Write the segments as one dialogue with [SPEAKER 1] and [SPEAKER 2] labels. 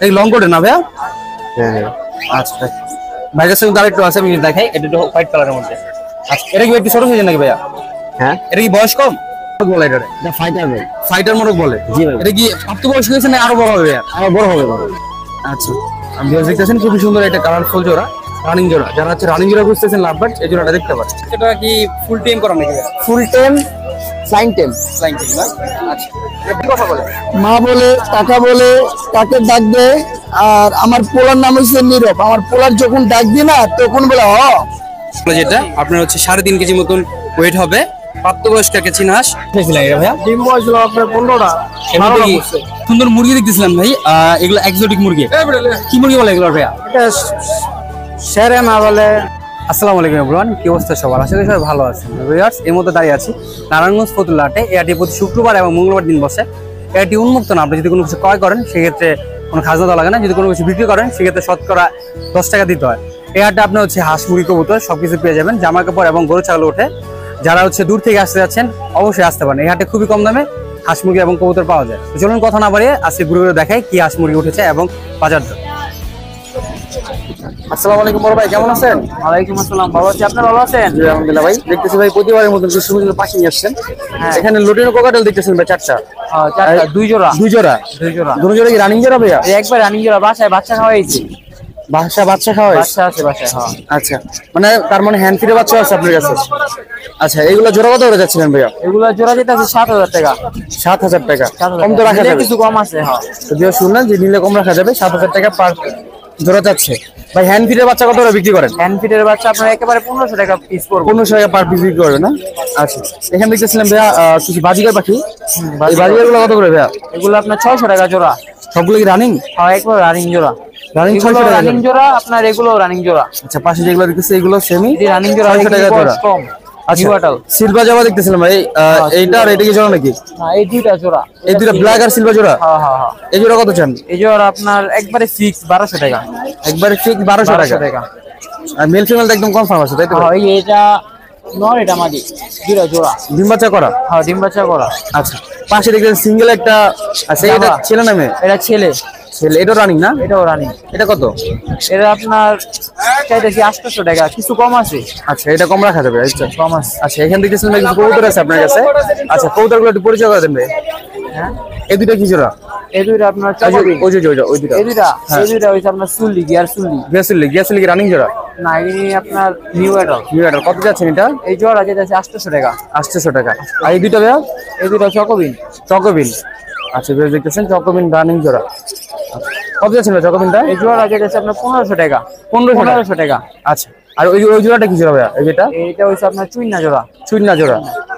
[SPEAKER 1] এই লং কোটে না ভাইয়া?
[SPEAKER 2] হ্যাঁ।
[SPEAKER 1] আচ্ছা ভাইয়ের সঙ্গে আরেকটু আছে, আমি দেখাই। এটা একটু হোয়াইট কালারের মধ্যে। আচ্ছা এটা কি একটু ছোট সাইজের নাকি ভাইয়া?
[SPEAKER 2] হ্যাঁ।
[SPEAKER 1] এটা কি বয়স কম বলে? এটা
[SPEAKER 2] ফাইটার ভাই।
[SPEAKER 1] ফাইটার মোরগ বলে?
[SPEAKER 2] জি ভাই।
[SPEAKER 1] এটা কি প্রাপ্তবয়স্ক হয়েছে না আরো বড় হবে ভাইয়া?
[SPEAKER 2] আরো বড় হবে।
[SPEAKER 1] আচ্ছা আমি দেখতেছেন খুবই সুন্দর একটা কালারফুল জোড়া, রানিং জোড়া। যারা হচ্ছে রানিং জোড়া খুঁজতেছেন লাভবার্ড, এই জোড়াটা দেখতে পাচ্ছেন। এটা কি ফুল টেম করা নাকি?
[SPEAKER 2] ফুল টেম, ফ্লাইং টেম।
[SPEAKER 1] ফ্লাইং টেম না? আচ্ছা কি কথা বলে?
[SPEAKER 2] মা বলে, কাকা বলে, কাকে ডাক দেয়। আর আমার পোলার নাম হচ্ছে নীরব। আমার পোলার যখন ডাক দিই না তখন বলে
[SPEAKER 1] যেটা আপনার হচ্ছে 3.5 কেজি মতন ওয়েট হবে, প্রাপ্তবয়স্ক একটা চীনা হাঁস। ভাইয়া
[SPEAKER 2] ডিম বয়স আপনার 15টা।
[SPEAKER 1] সুন্দর মুরগি দেখতেছিলাম ভাই, এগুলো এক্সোটিক মুরগি। কি মুরগি বলে এগুলো ভাইয়া?
[SPEAKER 2] এটা সেরে না বলে।
[SPEAKER 1] আসসালামু আলাইকুম এভরিওয়ান, কি অবস্থা সবার? আশা করি সবাই ভালো আছেন। ভিউয়ার্স, এই মধ্যে দাঁড়িয়ে আছি নারায়ণগঞ্জ ফতুল্লা হাটে। এই হাটে প্রতি শুক্রবার এবং মঙ্গলবার দিন বসে। এই হাটটি উন্মুক্ত না। আপনি যদি কোনো কিছু ক্রয় করেন সেক্ষেত্রে কোনো খাজনা দেওয়া লাগে না। যদি কোনো কিছু বিক্রি করেন সেক্ষেত্রে শতকরা 10 টাকা দিতে হয়। এই হাটে আপনি হচ্ছে হাঁস মুরগি কবুতর সবকিছু পেয়ে যাবেন, জামা কাপড় এবং গরু ছাগল ওঠে। যারা হচ্ছে দূর থেকে আসতে যাচ্ছেন অবশ্যই আসতে পারেন। এই হাটে খুবই কম দামে হাঁস মুরগি এবং কবুতর পাওয়া যায়। তো চলুন কথা না বাড়িয়ে আজকে ঘুরে ঘুরে দেখাই কি হাঁস মুরগি উঠেছে এবং বাজার দর। আসসালামু আলাইকুম বড় ভাই, কেমন আছেন?
[SPEAKER 2] ওয়ালাইকুম আসসালাম, ভালো আছি। আপনি ভালো আছেন?
[SPEAKER 1] জি আলহামদুলিল্লাহ ভাই। দেখতেছি ভাই প্রতিবারের মতন সুন্দর পাখি নিয়ে আসছেন। এখানে লুটিনো কোকাটেল দেখতেছেন ভাই 4টা।
[SPEAKER 2] চারটা, দুই জোড়া।
[SPEAKER 1] দুই জোড়া?
[SPEAKER 2] দুই জোড়া।
[SPEAKER 1] দুই জোড়া কি রানিং জোড়া ভাইয়া?
[SPEAKER 2] একবার রানিং জোড়া। বাসায় বাচ্চা খাওয়াইছি।
[SPEAKER 1] বাচ্চা খাওয়াই?
[SPEAKER 2] বাচ্চা আছে বাসায়। হ্যাঁ।
[SPEAKER 1] আচ্ছা মানে তার মানে হ্যান্ড ফিডের বাচ্চা আছে আপনার কাছে? আচ্ছা এগুলো জোড়া কত করে যাচ্ছিলেন ভাইয়া?
[SPEAKER 2] এগুলো জোড়া যেটা আছে 7,000 টাকা।
[SPEAKER 1] 7,000 টাকা? কম তো রাখা যাবে?
[SPEAKER 2] কিছু কম আছে। হ্যাঁ
[SPEAKER 1] যদিও শুনলেন যে নিলে কম রাখা যাবে। 7,000 টাকা পার জোড়া যাচ্ছে ভাই। হ্যান্ড ফিডের বাচ্চা কত করে বিক্রি করেন?
[SPEAKER 2] হ্যান্ড ফিডের বাচ্চা আপনার একেবারে 1500 টাকা পিস পড়বে।
[SPEAKER 1] 1500 টাকা পার পিস বিক্রি করবে না? আচ্ছা এখানে দেখতেছিলাম ভাইয়া কিছু বাজিকার পাখি। এই বাজিকার গুলো কত করে ভাইয়া?
[SPEAKER 2] এগুলো আপনার 600 টাকা জোড়া।
[SPEAKER 1] সবগুলো কি রানিং?
[SPEAKER 2] হ্যাঁ একবার রানিং জোড়া।
[SPEAKER 1] রানিং 600 টাকা
[SPEAKER 2] রানিং জোড়া আপনার, এগুলো রানিং জোড়া।
[SPEAKER 1] আচ্ছা পাশে যেগুলো দেখতেছি এগুলো সেমি
[SPEAKER 2] রানিং জোড়া
[SPEAKER 1] 600 টাকা জোড়া।
[SPEAKER 2] কম।
[SPEAKER 1] আচ্ছা সিলভার জামা দেখতেছিলাম ভাই, এইটা আর এটা কি জোড়া নাকি?
[SPEAKER 2] না এই দুইটা জোড়া।
[SPEAKER 1] এই দুইটা ব্ল্যাক আর সিলভার জোড়া?
[SPEAKER 2] হ্যাঁ হ্যাঁ হ্যাঁ।
[SPEAKER 1] এই জোড়া কত চান?
[SPEAKER 2] এই জোড়া আপনার একবারে ফিক্স 1200 টাকা।
[SPEAKER 1] একবারে ফিক্স 1200 টাকা? আর মেল ফিমেল একদম কনফার্ম আছে তাই তো?
[SPEAKER 2] হ্যাঁ এটা নর, এটা মাদি, দুইটা জোড়া।
[SPEAKER 1] ডিম বাচ্চা করা?
[SPEAKER 2] হ্যাঁ ডিম বাচ্চা করা।
[SPEAKER 1] আচ্ছা পাশে দেখতেছেন সিঙ্গেল একটা আছে, এটা ছেলে না মেয়ে?
[SPEAKER 2] এটা ছেলে।
[SPEAKER 1] ছেলে। এটা রানিং না?
[SPEAKER 2] এটাও রানিং।
[SPEAKER 1] এটা কত?
[SPEAKER 2] এটা আপনার চাইতেছি 800 টাকা, কিছু কম আছে।
[SPEAKER 1] আচ্ছা এটা কম রাখা যাবে? আচ্ছা
[SPEAKER 2] কম আছে।
[SPEAKER 1] আচ্ছা এখানে দেখতেছেন ভাই কিছু কবুতর আছে আপনার কাছে। আচ্ছা কবুতরগুলো একটু পরিচয় করে দেন ভাই।
[SPEAKER 2] হ্যাঁ
[SPEAKER 1] এই দুইটা কি জোড়া?
[SPEAKER 2] এই দুইটা আপনার চকোবিন।
[SPEAKER 1] ওই দুইটা
[SPEAKER 2] এই দুইটা হইছে আপনার সুলি, গিয়ার সুলি।
[SPEAKER 1] গিয়াসলি কি রানিং জোড়া?
[SPEAKER 2] না এই আপনার নিউ অ্যাডাল।
[SPEAKER 1] কত যাচ্ছেন এটা?
[SPEAKER 2] এই জোড়া যেটা আছে 800 টাকা।
[SPEAKER 1] 800 টাকা। আর এই দুইটা ভাইয়া?
[SPEAKER 2] এই দুইটা চকোবিন।
[SPEAKER 1] আচ্ছা বেশ দেখতেছেন চকোবিন রানিং জোড়া। কত যাচ্ছেন ভাই চকোবিনটা?
[SPEAKER 2] এই জোড়া যেটা আছে আপনার 1500 টাকা। 1500 টাকা।
[SPEAKER 1] আচ্ছা আর ওই জোড়াটা কি জোড়া ভাইয়া? এইটা
[SPEAKER 2] এইটা হইছে আপনার চুইনা জোড়া।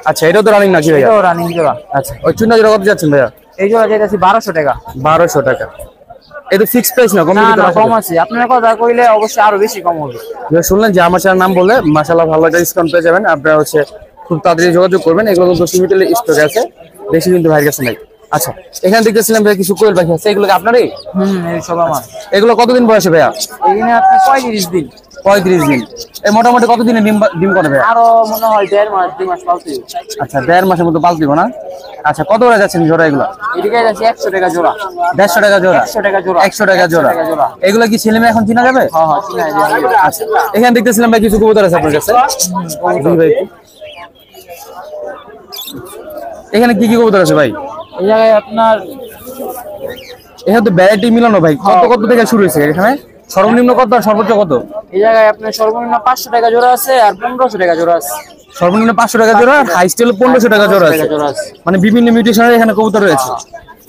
[SPEAKER 1] আচ্ছা এটাও তো রানিং নাকি ভাইয়া?
[SPEAKER 2] এটাও রানিং জোড়া।
[SPEAKER 1] আচ্ছা ওই চুইনা জোড়া কত যাচ্ছেন ভাইয়া?
[SPEAKER 2] এই জোড়া যেটা আছে 1200 টাকা।
[SPEAKER 1] 1200 টাকা। এটা ফিক্স প্রাইস না?
[SPEAKER 2] কম আছে। আপনার কথা কইলে অবশ্যই আরো বেশি কম হবে।
[SPEAKER 1] শুনলেন যে আমার চ্যানেল নাম বললে মাশাআল্লাহ ভালো একটা ডিসকাউন্ট পেয়ে যাবেন। আপনারা হচ্ছে খুব তাড়াতাড়ি যোগাযোগ করবেন। এগুলো কিন্তু সিমিটালি স্টক আছে, বেশি কিন্তু ভাইয়ের কাছে নাই। আচ্ছা এখানে দেখতেছিলাম ভাই কিছু কোয়েল পাখি আছে, এগুলো কি আপনারই?
[SPEAKER 2] এই সব আমার।
[SPEAKER 1] এগুলো কতদিন বয়সে ভাইয়া?
[SPEAKER 2] এখানে আপনি 35 দিন।
[SPEAKER 1] 35 দিন। এই মোটামুটি কতদিনে ডিম করে ভাইয়া?
[SPEAKER 2] আরো মনে হয় 1.5 মাস 2 মাস পালতে।
[SPEAKER 1] আচ্ছা 1.5 মাসের মতো পাল দিব না? আচ্ছা কত করে যাচ্ছেন জোড়া এগুলো?
[SPEAKER 2] এদিকে যাচ্ছে 100 টাকা জোড়া।
[SPEAKER 1] 150 টাকা জোড়া?
[SPEAKER 2] 100 টাকা জোড়া।
[SPEAKER 1] 100 টাকা জোড়া। এগুলো কি ছেলে মেয়ে এখন চিনা যাবে?
[SPEAKER 2] হ্যাঁ হ্যাঁ চিনা যাবে।
[SPEAKER 1] আচ্ছা এখানে দেখতেছিলাম ভাই কিছু কবুতর আছে আপনার কাছে। ভাই এখানে কি কি কবুতর আছে ভাই?
[SPEAKER 2] এই জায়গায় আপনার
[SPEAKER 1] এখানে তো ভ্যারাইটি মিলানো ভাই। কত থেকে শুরু হয়েছে এখানে? সর্বনিম্ন কত আর সর্বোচ্চ কত?
[SPEAKER 2] এই জায়গায় আপনার সর্বনিম্ন 500 টাকা জোড়া আছে আর 1500 টাকা জোড়া আছে।
[SPEAKER 1] সর্বনিম্ন 500 টাকা জোড়া, হাইস্ট হলো 1500 টাকা জোড়া আছে। মানে বিভিন্ন মিউটেশনের এখানে কবুতর রয়েছে।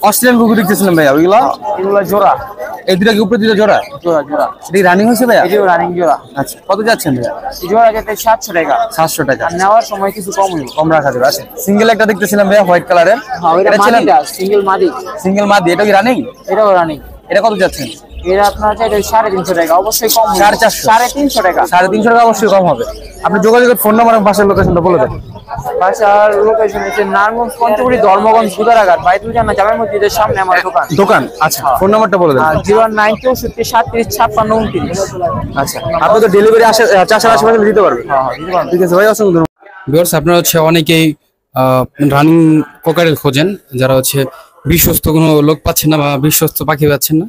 [SPEAKER 1] অস্ট্রেলিয়ান কুকুর দেখতেছিলাম ভাই,
[SPEAKER 2] এগুলো জোড়া।
[SPEAKER 1] এই দুটা কি উপরে দুটো জোড়া?
[SPEAKER 2] জোড়া।
[SPEAKER 1] এটি রানিং হয়েছে ভাইয়া?
[SPEAKER 2] এটিও রানিং জোড়া।
[SPEAKER 1] আচ্ছা কত যাচ্ছেন ভাইয়া?
[SPEAKER 2] এই জোড়া যেতে 700 টাকা।
[SPEAKER 1] 700 টাকা।
[SPEAKER 2] আর নেওয়ার সময় কিছু কম
[SPEAKER 1] রাখা যাবে। আচ্ছা সিঙ্গেল একটা দেখতেছিলাম ভাইয়া হোয়াইট কালারের।
[SPEAKER 2] হ্যাঁ এটা মাদিটা, সিঙ্গেল মাদি।
[SPEAKER 1] এটা কি রানিং?
[SPEAKER 2] এটাও রানিং।
[SPEAKER 1] এটা কত যাচ্ছেন?
[SPEAKER 2] এর আপনার চাইলে 350 টাকা, অবশ্যই কম। 350 টাকা।
[SPEAKER 1] 350 টাকা অবশ্যই কম হবে। আপনি যোগাযোগের ফোন নাম্বার এবং বাসার লোকেশনটা বলে দেন।
[SPEAKER 2] বাসার লোকেশন হচ্ছে নারায়ণগঞ্জ পঞ্চবটি ধর্মগঞ্জ সুদারাঘাট বাইতুল জান্নাত জামে মসজিদের সামনে আমার দোকান।
[SPEAKER 1] আচ্ছা ফোন নাম্বারটা বলে দেন।
[SPEAKER 2] 09267365629।
[SPEAKER 1] আচ্ছা আপনি তো ডেলিভারি চাষার আশেপাশে দিতে পারবেন? হ্যাঁ ঠিক আছে ভাই, অসংখ্য ধন্যবাদ। ভিউয়ার্স আপনারা হচ্ছে অনেকেই রানিং কোকারেল খোঁজেন, যারা হচ্ছে বিশ্বস্ত কোনো লোক পাচ্ছেন না বা বিশ্বস্ত পাখি পাচ্ছেন না।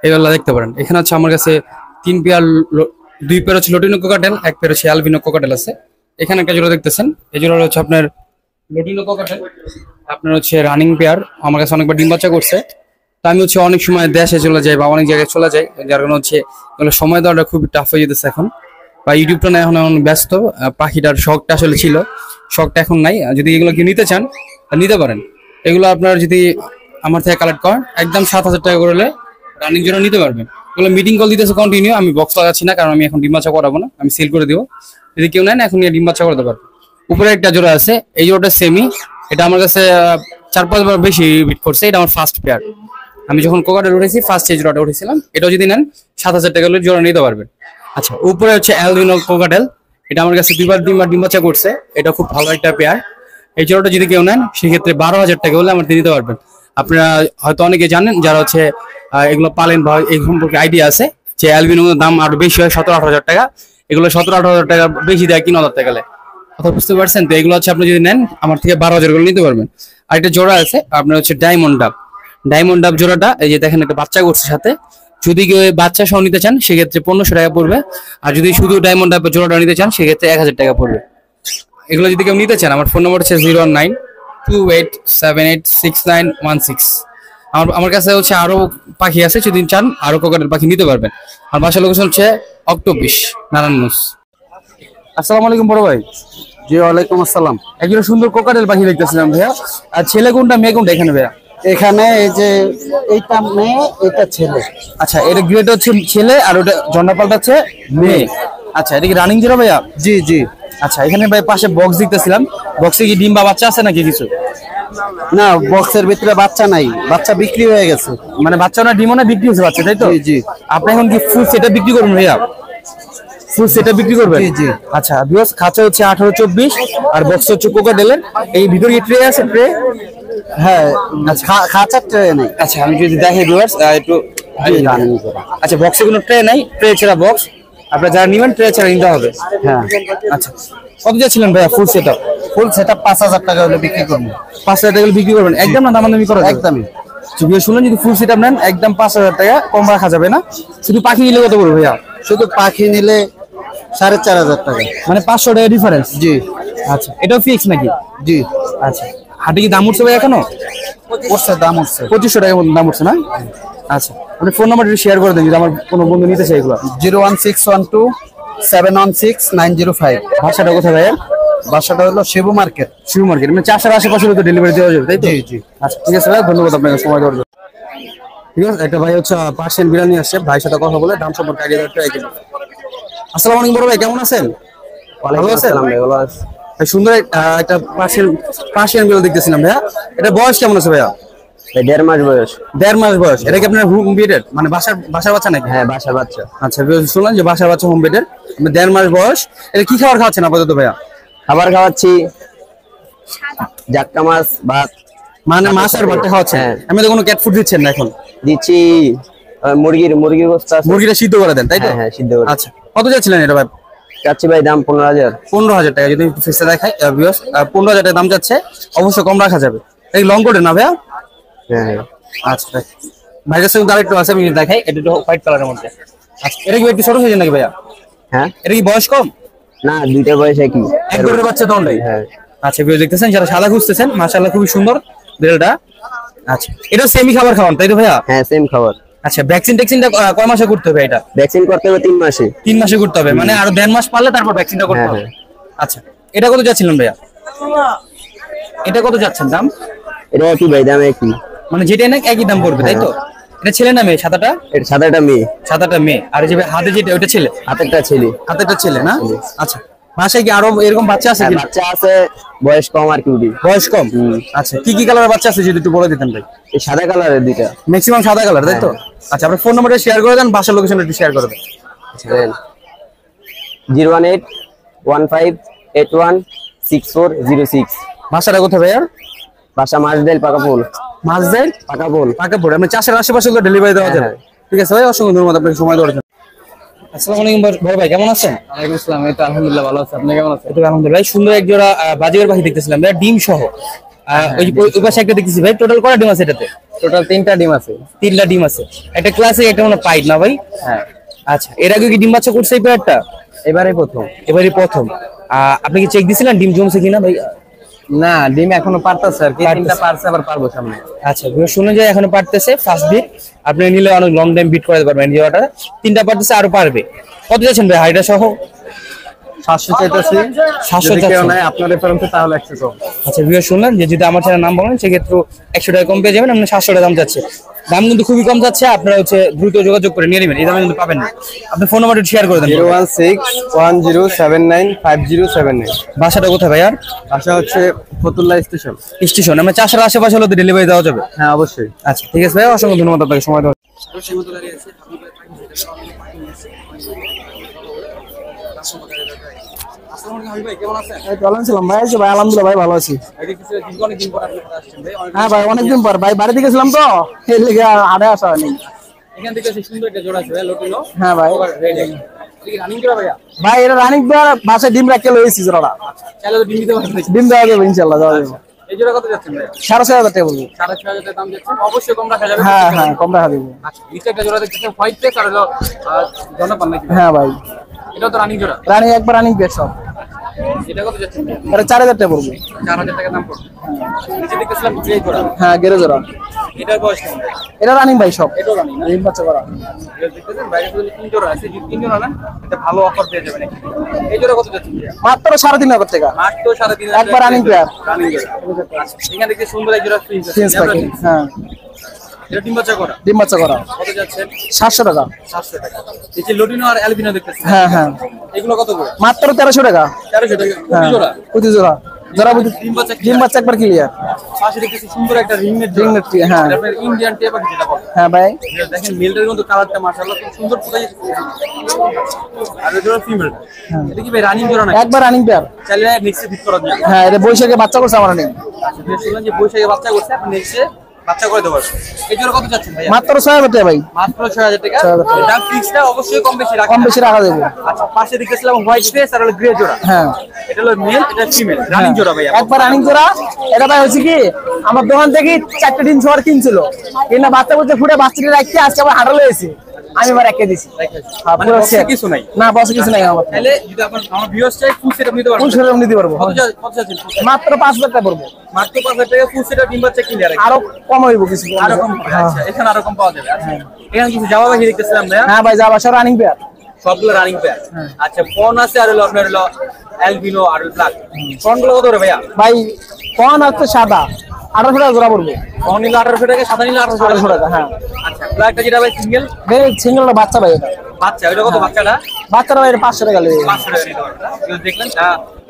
[SPEAKER 1] এইগুলো দেখতে পারেন। এখানে হচ্ছে আমার কাছে 3 পেয়ার, 2 পেয়ার হচ্ছে লটিনো কোকাটেল, 1 পেয়ার হচ্ছে অ্যালবিনো কোকাটেল আছে। এখানে একটা জোড়া দেখতেছেন, এই জোড়া হচ্ছে আপনার লটিনো কোকাটেল, আপনার হচ্ছে রানিং পেয়ার। আমার কাছে অনেকবার ডিম বাচ্চা করছে। তো আমি হচ্ছে অনেক সময় দেশে চলে যাই বা অনেক জায়গায় চলে যাই, যার কারণে হচ্ছে এগুলো সময় দেওয়াটা খুব টাফ হয়ে যেতেছে এখন, বা ইউটিউবটা না এখন ব্যস্ত। পাখিটার শখটা আসলে ছিল, শখটা এখন নাই। যদি এগুলো কেউ নিতে চান নিতে পারেন। এগুলো আপনার যদি আমার থেকে কালেক্ট করেন একদম 7,000 টাকা করলে রানিং জোড়া নিতে পারবেন। এগুলো মিটিং কল দিতেছে কন্টিনিউ, আমি বক্স লাগাচ্ছি না কারণ আমি এখন ডিম বাচ্চা করাবো না, আমি সেল করে দিব। যদি কেউ নেন এখন নিয়ে ডিম বাচ্চা করতে পারবে। উপরে একটা জোড়া আছে, এই জোড়াটা সেমি, এটা আমার কাছে 4-5 বার বেশি বিট করছে। এটা আমার ফার্স্ট পেয়ার, আমি যখন কোকাটেল উঠেছি ফার্স্ট এই জোড়াটা উঠেছিলাম। এটাও যদি নেন 7,000 টাকা হলে জোড়া নিতে পারবেন। আচ্ছা, উপরে হচ্ছে অ্যালবিনো কোকাটেল, এটা আমার কাছে 2বার ডিম বাচ্চা করছে। এটা খুব ভালো একটা পেয়ার। এই জোড়াটা যদি কেউ নেন সেক্ষেত্রে 12,000 টাকা হলে আমার দিতে পারবেন। আপনারা হয়তো অনেকে জানেন যারা হচ্ছে এগুলো পালেন বা এই সম্পর্কে আইডিয়া আছে যে অ্যালবিনোর দাম আরো বেশি হয়, 17-18,000 টাকা। এগুলো 17-18,000 টাকা বেশি দেয় 3,000 টাকা গেলে, কথা বুঝতে পারছেন? তো এগুলো হচ্ছে আপনি যদি নেন আমার থেকে 12,000 করে নিতে পারবেন। আর একটা জোড়া আছে আপনার হচ্ছে ডায়মন্ড ডাব জোড়াটা, এই যে দেখেন একটা বাচ্চা করছে সাথে। যদি কেউ বাচ্চা সহ নিতে চান সেক্ষেত্রে 1,500 টাকা পড়বে। আর যদি শুধু ডায়মন্ড ডাব জোড়াটা নিতে চান সেক্ষেত্রে 1,000 টাকা পড়বে। এগুলো যদি কেউ নিতে চান আমার ফোন নম্বর হচ্ছে 01928786916। আমার কাছে হচ্ছে আরো পাখি আছে, যদি চান আরো কোকাটেল পাখি নিতে পারবেন। আর বাসার লোকেশন হচ্ছে অক্টোপিস, নারায়ণগঞ্জ। আসসালামু আলাইকুম বড় ভাই।
[SPEAKER 2] জি ওয়ালাইকুম আসসালাম।
[SPEAKER 1] একজন সুন্দর কোকাটেল পাখি দেখতেছিলাম ভাইয়া। আর ছেলে কোনটা মেয়ে কোনটা এখানে ভাইয়া?
[SPEAKER 2] এখানে এই যে এইটা মেয়ে, এটা ছেলে।
[SPEAKER 1] আচ্ছা, এটা গ্রেড হচ্ছে ছেলে আর ওটা জন্ডাপালটা হচ্ছে মেয়ে। আচ্ছা, এটা কি রানিং জোড়া ভাইয়া?
[SPEAKER 2] জি জি।
[SPEAKER 1] আচ্ছা, এখানে ভাই পাশে বক্স দেখতেছিলাম, বক্সে কি ডিম বা বাচ্চা আছে নাকি কিছু?
[SPEAKER 2] না, বক্সের ভিতরে বাচ্চা নাই, বাচ্চা বিক্রি হয়ে গেছে।
[SPEAKER 1] মানে বাচ্চা না ডিমও না, বিক্রি হচ্ছে বাচ্চা, তাই তো?
[SPEAKER 2] জি জি।
[SPEAKER 1] আপনি এখন কি ফুল সেটআপ বিক্রি করবেন ভাইয়া? ফুল সেটআপ বিক্রি করবেন?
[SPEAKER 2] জি জি।
[SPEAKER 1] আচ্ছা, ভিউয়ার্স খাঁচা হচ্ছে 18-24 আর বক্স হচ্ছে কোকাটেলের। এই ভিতরে কি ট্রে আছে? ট্রে?
[SPEAKER 2] হ্যাঁ, খাঁচার ট্রে নেই।
[SPEAKER 1] আচ্ছা, আমি যদি দেখি ভিউয়ার্স একটু। আচ্ছা, বক্সে কোনো ট্রে নাই, ট্রে ছাড়া বক্স। আপনারা যারা নিবেন ট্রে ছাড়া নিতে হবে।
[SPEAKER 2] হ্যাঁ।
[SPEAKER 1] আচ্ছা, কত যাচ্ছিলেন ভাইয়া ফুল সেটআপ?
[SPEAKER 2] ফুল সেটআপ 5,000 টাকা হলে বিক্রি করবো।
[SPEAKER 1] 5,000 টাকা বিক্রি করবেন একদম, না দামাদামি করা যাবে?
[SPEAKER 2] একদমই।
[SPEAKER 1] শুনলেন, যদি ফুল সেটআপ নেন একদম 5,000 টাকা, কম রাখা যাবে না। শুধু পাখি নিলে কত পড়বে ভাইয়া?
[SPEAKER 2] শুধু পাখি নিলে 4,500 টাকা।
[SPEAKER 1] মানে 500 টাকা ডিফারেন্স?
[SPEAKER 2] জি।
[SPEAKER 1] আচ্ছা, এটাও ফিক্স নাকি?
[SPEAKER 2] জি।
[SPEAKER 1] আচ্ছা, হাটে কি দাম উঠছে ভাই এখনো?
[SPEAKER 2] উঠছে, দাম উঠছে।
[SPEAKER 1] 2,500 টাকার মতো দাম উঠছে না? আচ্ছা, আপনি ফোন নাম্বারটা শেয়ার করে দেন যদি আমার কোনো বন্ধু নিতে চাই এগুলো।
[SPEAKER 2] 01612716905।
[SPEAKER 1] ভাষাটা কোথায় ভাইয়া?
[SPEAKER 2] বাসাটা হলো শিবু মার্কেট।
[SPEAKER 1] শিবু মার্কেট, মানে 4টার আশেপাশে তো ডেলিভারি দেওয়া যাবে, তাই তো?
[SPEAKER 2] জি জি।
[SPEAKER 1] আচ্ছা, ঠিক আছে ভাই, ধন্যবাদ আপনাকে সময় দেওয়ার জন্য। ঠিক আছে, একটা ভাই হচ্ছে পার্সিয়ান বিড়াল নিয়ে আসছে, ভাইয়ের সাথে কথা বলে দাম সম্পর্কে আইডিয়া দেওয়ার ট্রাই করব। আসসালামু আলাইকুম বড় ভাই, কেমন আছেন? ভালো আছেন? ভাই সুন্দর একটা পার্সিয়ান বিড়াল দেখতেছিলাম ভাইয়া। এটা বয়স কেমন আছে ভাইয়া?
[SPEAKER 3] 1.5 মাস বয়স।
[SPEAKER 1] 1.5 মাস বয়স। এটা কি আপনার হোম বেডের, মানে বাসার বাচ্চা নাকি?
[SPEAKER 3] হ্যাঁ, বাসার বাচ্চা।
[SPEAKER 1] আচ্ছা, শুনলাম যে বাসার বাচ্চা হোম বেডের, 1.5 মাস বয়স। এটা কি খাবার খাওয়াচ্ছেন আপাতত ভাইয়া?
[SPEAKER 3] খাবার খাওয়াচ্ছি জাটকা মাছ, ভাত।
[SPEAKER 1] মানে মাছ আর ভাতটা খাওয়াচ্ছেন?
[SPEAKER 3] হ্যাঁ।
[SPEAKER 1] আমি তো কোনো ক্যাট ফুড দিচ্ছেন না এখন?
[SPEAKER 3] দিচ্ছি মুরগির গোস্ত আছে।
[SPEAKER 1] মুরগিটা সিদ্ধ করে দেন, তাই তো?
[SPEAKER 3] হ্যাঁ হ্যাঁ, সিদ্ধ করে।
[SPEAKER 1] আচ্ছা, কত যাচ্ছিলেন এটা ভাই?
[SPEAKER 3] চাচ্ছি ভাই দাম 15,000।
[SPEAKER 1] 15,000 টাকা। যদি একটু ফেসে দেখাই ভিউয়ার্স, 15,000 টাকা দাম যাচ্ছে, অবশ্য কম রাখা যাবে। এই লং কোটের না ভাইয়া?
[SPEAKER 3] হ্যাঁ হ্যাঁ।
[SPEAKER 1] আচ্ছা, ভাইয়ের সঙ্গে আরেকটু আছে, আমি দেখাই। এটা একটু হোয়াইট কালারের মধ্যে। আচ্ছা, এটা কি একটু ছোট হয়ে যায় নাকি ভাইয়া?
[SPEAKER 3] হ্যাঁ,
[SPEAKER 1] এটা কি বয়স কম?
[SPEAKER 3] না, দুইটা বয়স একই।
[SPEAKER 1] এক করে বাচ্চা তো অলরেডি?
[SPEAKER 3] হ্যাঁ।
[SPEAKER 1] আচ্ছা, ভিউয়ার্স দেখতেছেন, যারা সাদা খুঁজতেছেন, মাশাআল্লাহ খুবই সুন্দর বিড়ালটা। আচ্ছা, এটা সেমি খাবার খাওয়ান, তাই তো ভাইয়া?
[SPEAKER 3] হ্যাঁ, সেম খাবার।
[SPEAKER 1] আচ্ছা, ভ্যাকসিনটা কয় মাসে করতে হবে এটা?
[SPEAKER 3] ভ্যাকসিন করতে হবে 3 মাসে।
[SPEAKER 1] 3 মাসে করতে হবে, মানে আরো 1.5 মাস পারলে তারপর ভ্যাকসিনটা করতে
[SPEAKER 3] হ্যাঁ,
[SPEAKER 1] হবে। আচ্ছা, এটা কত যাচ্ছিলেন ভাইয়া? এটা কত যাচ্ছেন দাম?
[SPEAKER 3] এটা একই ভাই, দাম একই।
[SPEAKER 1] মানে যেটা না একই দাম পড়বে, তাই তো? এটা ছেলে না মেয়ে? সাদাটা?
[SPEAKER 3] এটা সাদাটা মেয়ে,
[SPEAKER 1] সাদাটা মেয়ে। আর এই যে হাতে যেটা, ওইটা ছেলে?
[SPEAKER 3] হাতেরটা ছেলে।
[SPEAKER 1] হাতেরটা ছেলে না? আচ্ছা, বাসায় কি আরো এরকম বাচ্চা আছে
[SPEAKER 3] হ্যাঁ,
[SPEAKER 1] কি?
[SPEAKER 3] বাচ্চা আছে, বয়স কম আর কি।
[SPEAKER 1] বয়স কম? আচ্ছা, কি কি কালারের বাচ্চা আছে যদি একটু বলে দিতেন ভাই?
[SPEAKER 3] এই সাদা কালারের দুইটা।
[SPEAKER 1] ম্যাক্সিমাম সাদা কালার, তাই তো? আচ্ছা, আপনার ফোন নাম্বারটা শেয়ার করে দেন, বাসার লোকেশন একটু শেয়ার করে দেন।
[SPEAKER 3] 01815816406।
[SPEAKER 1] বাসাটা কোথায় ভাইয়া?
[SPEAKER 3] বাসা মাছদেল পাকাপোল।
[SPEAKER 1] মাছদের
[SPEAKER 3] পাকাপোল।
[SPEAKER 1] পাকাপুর, আপনি চাষের আশেপাশে তো ডেলিভারি দেওয়া যাবে?
[SPEAKER 3] হ্যাঁ।
[SPEAKER 1] ঠিক আছে ভাই, অসংখ্য ধন্যবাদ আপনাকে সময় দেওয়ার জন্য। আসসালামু আলাইকুম বড় ভাই, কেমন আছেন?
[SPEAKER 3] ওয়ালাইকুম আসসালাম। এই তো আলহামদুলিল্লাহ ভালো আছি। আপনি কেমন আছেন?
[SPEAKER 1] এই তো আলহামদুলিল্লাহ। সুন্দর এক জোড়া বাজিগার পাখি দেখতেছিলাম ভাই, ডিম সহ। ওই পাশে একটা দেখতেছি ভাই, টোটাল কয়টা ডিম আছে এটাতে?
[SPEAKER 3] টোটাল 3টা ডিম আছে।
[SPEAKER 1] 3টা ডিম আছে, একটা ক্লাসিক একটা মনে পাইট না ভাই?
[SPEAKER 3] হ্যাঁ,
[SPEAKER 1] আচ্ছা, এর আগে কি ডিম বাচ্চা করছে এই পেয়ারটা?
[SPEAKER 3] এবারে প্রথম।
[SPEAKER 1] এবারই প্রথম। আপনি কি চেক দিছিলেন ডিম জমছে কিনা ভাই?
[SPEAKER 3] না, ডিম এখনো পারতাছে আর কি,
[SPEAKER 1] পারতাছে।
[SPEAKER 3] 3টা পারছে, আবার পারবো সামনে।
[SPEAKER 1] আচ্ছা, শুনে যায় এখনো পারতেছে, ফার্স্ট বিট আপনি নিলে অনেক লং টাইম বিট করাতে পারবেন। জিওটা 3টা পারতেছে, আরো পারবে। কত যাচ্ছেন ভাই হাইটা সহ?
[SPEAKER 3] 700 চাইতেছি।
[SPEAKER 1] 700
[SPEAKER 3] যদি কেউ
[SPEAKER 1] চাচ্ছেন?
[SPEAKER 3] নেয় আপনার রেফারেন্সে তাহলে 100 কম।
[SPEAKER 1] আচ্ছা, ভিউয়ার শুনলেন যে যদি আমার চ্যানেল নাম বলেন সেক্ষেত্রে 100 টাকা কম পেয়ে যাবেন। আপনি 700 টাকা দাম যাচ্ছে, দাম কিন্তু খুবই কম যাচ্ছে। আপনারা হচ্ছে দ্রুত যোগাযোগ করে নিয়ে নেবেন, এই দামে কিন্তু পাবেন না। আপনি ফোন নাম্বারটা শেয়ার করে দেন।
[SPEAKER 3] 01610795079।
[SPEAKER 1] বাসাটা কোথায় ভাই? আর
[SPEAKER 3] আশা হচ্ছে ফতুল্লা স্টেশন।
[SPEAKER 1] স্টেশন, আমরা চাষার আশেপাশে হলে ডেলিভারি দেওয়া যাবে?
[SPEAKER 3] হ্যাঁ, অবশ্যই।
[SPEAKER 1] আচ্ছা, ঠিক আছে ভাই, অসংখ্য ধন্যবাদ আপনাকে সময় দেওয়ার।
[SPEAKER 2] ছিলাম ভাই, ভাই আলহামদুলিল্লাহ ভাই ভালো আছি। হ্যাঁ ভাই, অনেকদিন পর ভাই বাড়ি থেকে ছিলাম তো, এর লেগে আড়ে আসা হয়নি। হ্যাঁ ভাই, ভাই এটা রানিং পেয়ার, বাসায় ডিম রাখতে লইছি জোড়াটা। ডিম দেওয়া যাবে ইনশাল্লাহ, দেওয়া যাবে। 6,500 টাকা বলবো। হ্যাঁ হ্যাঁ, কম রাখা দেবো। হ্যাঁ ভাই, রানিং একবার রানিং পেয়ার সব। এটা 4,000 টাকা পড়বো। হ্যাঁ, গেরে জোড়া। এটা রানিং ভাই সব, ডিম বাচ্চা করা। মাত্র 3,500 টাকা, একবার রানিং পেয়ার। হ্যাঁ, ডিম বাচ্চা করা। 700 টাকা। হ্যাঁ হ্যাঁ, মাত্র 1300 টাকা। হ্যাঁ, প্রতি জোড়া। জোড়া প্রতি ডিম বাচ্চা একবার ক্লিয়ার। হ্যাঁ হ্যাঁ ভাই, একবার রানিং পেয়ার। হ্যাঁ, এটা বৈশাখে বাচ্চা করছে আমার নেই।
[SPEAKER 1] বাচ্চা করে দেবো। এই জোড়া কত যাচ্ছেন ভাই?
[SPEAKER 2] মাত্র 6,000 টাকা ভাই।
[SPEAKER 1] মাত্র 6,000 টাকা। দাম ফিক্সটা অবশ্যই কম বেশি রাখা।
[SPEAKER 2] কম বেশি রাখা যাবে।
[SPEAKER 1] আচ্ছা, পাশে দেখতেছিলাম হোয়াইট ফেস আর হলো গ্রে জোড়া।
[SPEAKER 2] হ্যাঁ,
[SPEAKER 1] এটা হলো মেল, এটা ফিমেল, রানিং জোড়া ভাই।
[SPEAKER 2] একবার রানিং জোড়া। এটা ভাই হচ্ছে কি, আমার দোকান থেকে 4টা ডিম সবার কিনছিল, কিনা বাচ্চা করতে ফুটে বাচ্চাটা রাখতে আজকে আবার হাঁটা লয়েছে, আমি আবার রেখে দিছি।
[SPEAKER 1] মানে বক্সে কিছু নাই?
[SPEAKER 2] না, বক্সে কিছু নাই আমার।
[SPEAKER 1] তাহলে যদি আমার ভিউয়ার্স চাই ফুল সেটআপ নিতে পারবো?
[SPEAKER 2] ফুল সেটআপ নিতে পারবো।
[SPEAKER 1] কত যাচ্ছেন?
[SPEAKER 2] মাত্র 5,000 টাকা পড়বো।
[SPEAKER 1] মাত্র 5,000 টাকা ফুল সেটআপ ডিম বাচ্চা কিনে রাখি।
[SPEAKER 2] আরো কম হইব কিছু,
[SPEAKER 1] আরো কম। আচ্ছা, এখানে আরো কম পাওয়া যাবে। আচ্ছা, এখানে কিছু জামা বাহি দেখতেছিলাম ভাই।
[SPEAKER 2] হ্যাঁ ভাই, যাবা সব রানিং পেয়ার,
[SPEAKER 1] সবগুলো রানিং পেয়ার। আচ্ছা, ফোন আছে আর হলো আপনার হলো অ্যালবিনো আর ব্ল্যাক। ফোনগুলো কত করে ভাইয়া?
[SPEAKER 2] ভাই কোন হচ্ছে সাদা 1800 টাকা জোড়া পড়বে।
[SPEAKER 1] ফোন নিলে 1800 টাকা, সাদা নিলে 1800
[SPEAKER 2] টাকা। হ্যাঁ,
[SPEAKER 1] আচ্ছা, ব্ল্যাকটা যেটা ভাই সিঙ্গেল?
[SPEAKER 2] ভাই সিঙ্গেলটা বাচ্চা ভাই, এটা
[SPEAKER 1] বাচ্চা। ওটা কত বাচ্চাটা?
[SPEAKER 2] বাচ্চাটা ভাই 500 টাকা লাগবে।
[SPEAKER 1] 500 টাকা নিতে পারবেন। দেখলেন,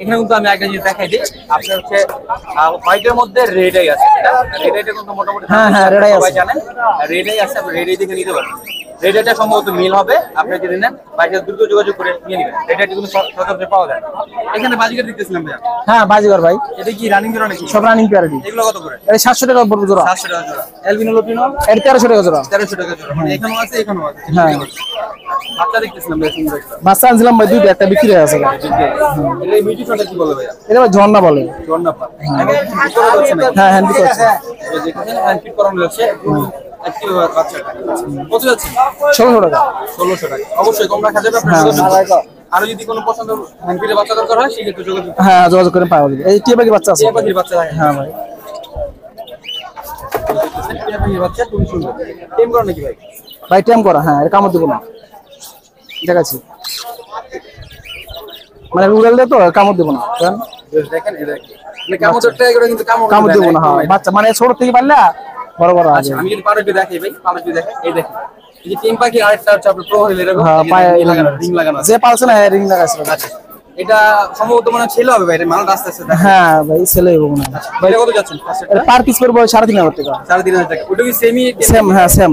[SPEAKER 1] এখানে কিন্তু আমি একটা জিনিস দেখাই দিই। আপনার হচ্ছে হোয়াইটের মধ্যে রেড আই আছে। রেড আইটা কিন্তু মোটামুটি
[SPEAKER 2] হ্যাঁ হ্যাঁ, রেড আই
[SPEAKER 1] সবাই
[SPEAKER 2] আছে।
[SPEAKER 1] জানেন রেড আই আছে, আপনি রেড আই দেখে নিতে পারবেন। রেড আইটা সম্ভবত মিল হবে, আপনি যদি নেন বাইরে দ্রুত যোগাযোগ করে নিয়ে নেবেন। রেড আইটা কিন্তু সচরাচর পাওয়া যায়। এখানে বাজিকার দেখতেছিলাম ভাইয়া।
[SPEAKER 2] হ্যাঁ, বাজিগর ভাই,
[SPEAKER 1] এটা কি রানিং জোড়া নাকি?
[SPEAKER 2] সব রানিং পেয়ার।
[SPEAKER 1] এগুলো কত করে?
[SPEAKER 2] এটা 700 টাকা পড়বে জোড়া।
[SPEAKER 1] 700 টাকা জোড়া। অ্যালবিনো লুটিনো
[SPEAKER 2] এটা 1300 টাকা জোড়া।
[SPEAKER 1] 1300 টাকা জোড়া। মানে এখানেও আছে, এখানেও আছে।
[SPEAKER 2] হ্যাঁ,
[SPEAKER 1] বাচ্চা দেখতেছিলাম ভাই, সুন্দর একটা।
[SPEAKER 2] বাচ্চা আনছিলাম ভাই, দুইটা, একটা বিক্রি হয়ে আছে।
[SPEAKER 1] এটা এই মিউটিশনটা কি বলে ভাইয়া?
[SPEAKER 2] এটা ভাই ঝর্ণা বলে।
[SPEAKER 1] ঝর্ণা পাত। হ্যান্ড করা যাচ্ছে না?
[SPEAKER 2] হ্যাঁ, হ্যান্ড করছে।
[SPEAKER 1] দেখেন হ্যান্ড করানো যাচ্ছে। একটু বাচ্চাটা কত যাচ্ছে?
[SPEAKER 2] 1600 টাকা।
[SPEAKER 1] 1600 টাকা। অবশ্যই কম রাখা যাবে। আপনার যোগাযোগ করুন। আর যদি কোনো পছন্দ হ্যান্ড বাচ্চা দরকার হয় সেক্ষেত্রে যোগাযোগ করুন।
[SPEAKER 2] হ্যাঁ, যোগাযোগ করে পাওয়া যাবে। এই টিয়া পাখি বাচ্চা আছে।
[SPEAKER 1] টিয়া পাখির বাচ্চা থাকে।
[SPEAKER 2] হ্যাঁ ভাই,
[SPEAKER 1] টিয়া পাখির বাচ্চা খুবই সুন্দর। টেম করা নাকি ভাই?
[SPEAKER 2] ভাই টেম করা। হ্যাঁ, এটা কামড় দেবো না, দেখাচ্ছি। মানে রুরাল তো কামড় দেবো না,
[SPEAKER 1] দেখেন এই দেখেন। মানে কামড় ট্রাই করে কিন্তু
[SPEAKER 2] কামড় দেবো না। হ্যাঁ, বাচ্চা মানে ছোট থেকে পারলে বড় বড় আছে।
[SPEAKER 1] আচ্ছা, আমি যদি পারবে দেখাই ভাই, পারবে দেখাই। এই দেখেন, এই যে টিম পাখি আরেকটা হচ্ছে আপনার প্রোহরিল এরকম।
[SPEAKER 2] হ্যাঁ, পায়ে
[SPEAKER 1] রিং লাগানো আছে।
[SPEAKER 2] যে পালছে না রিং লাগাইছে।
[SPEAKER 1] আচ্ছা, এটা সম্ভবত মনে হয় ছেলে হবে ভাই। এটা মাল রাস্তা আছে।
[SPEAKER 2] হ্যাঁ ভাই, ছেলে হইব না।
[SPEAKER 1] ভাই কত যাচ্ছেন?
[SPEAKER 2] এটা পার পিস পড়বে 3,500 টাকা।
[SPEAKER 1] 3,500 টাকা। ওটা কি সেমি?
[SPEAKER 2] সেম। হ্যাঁ, সেম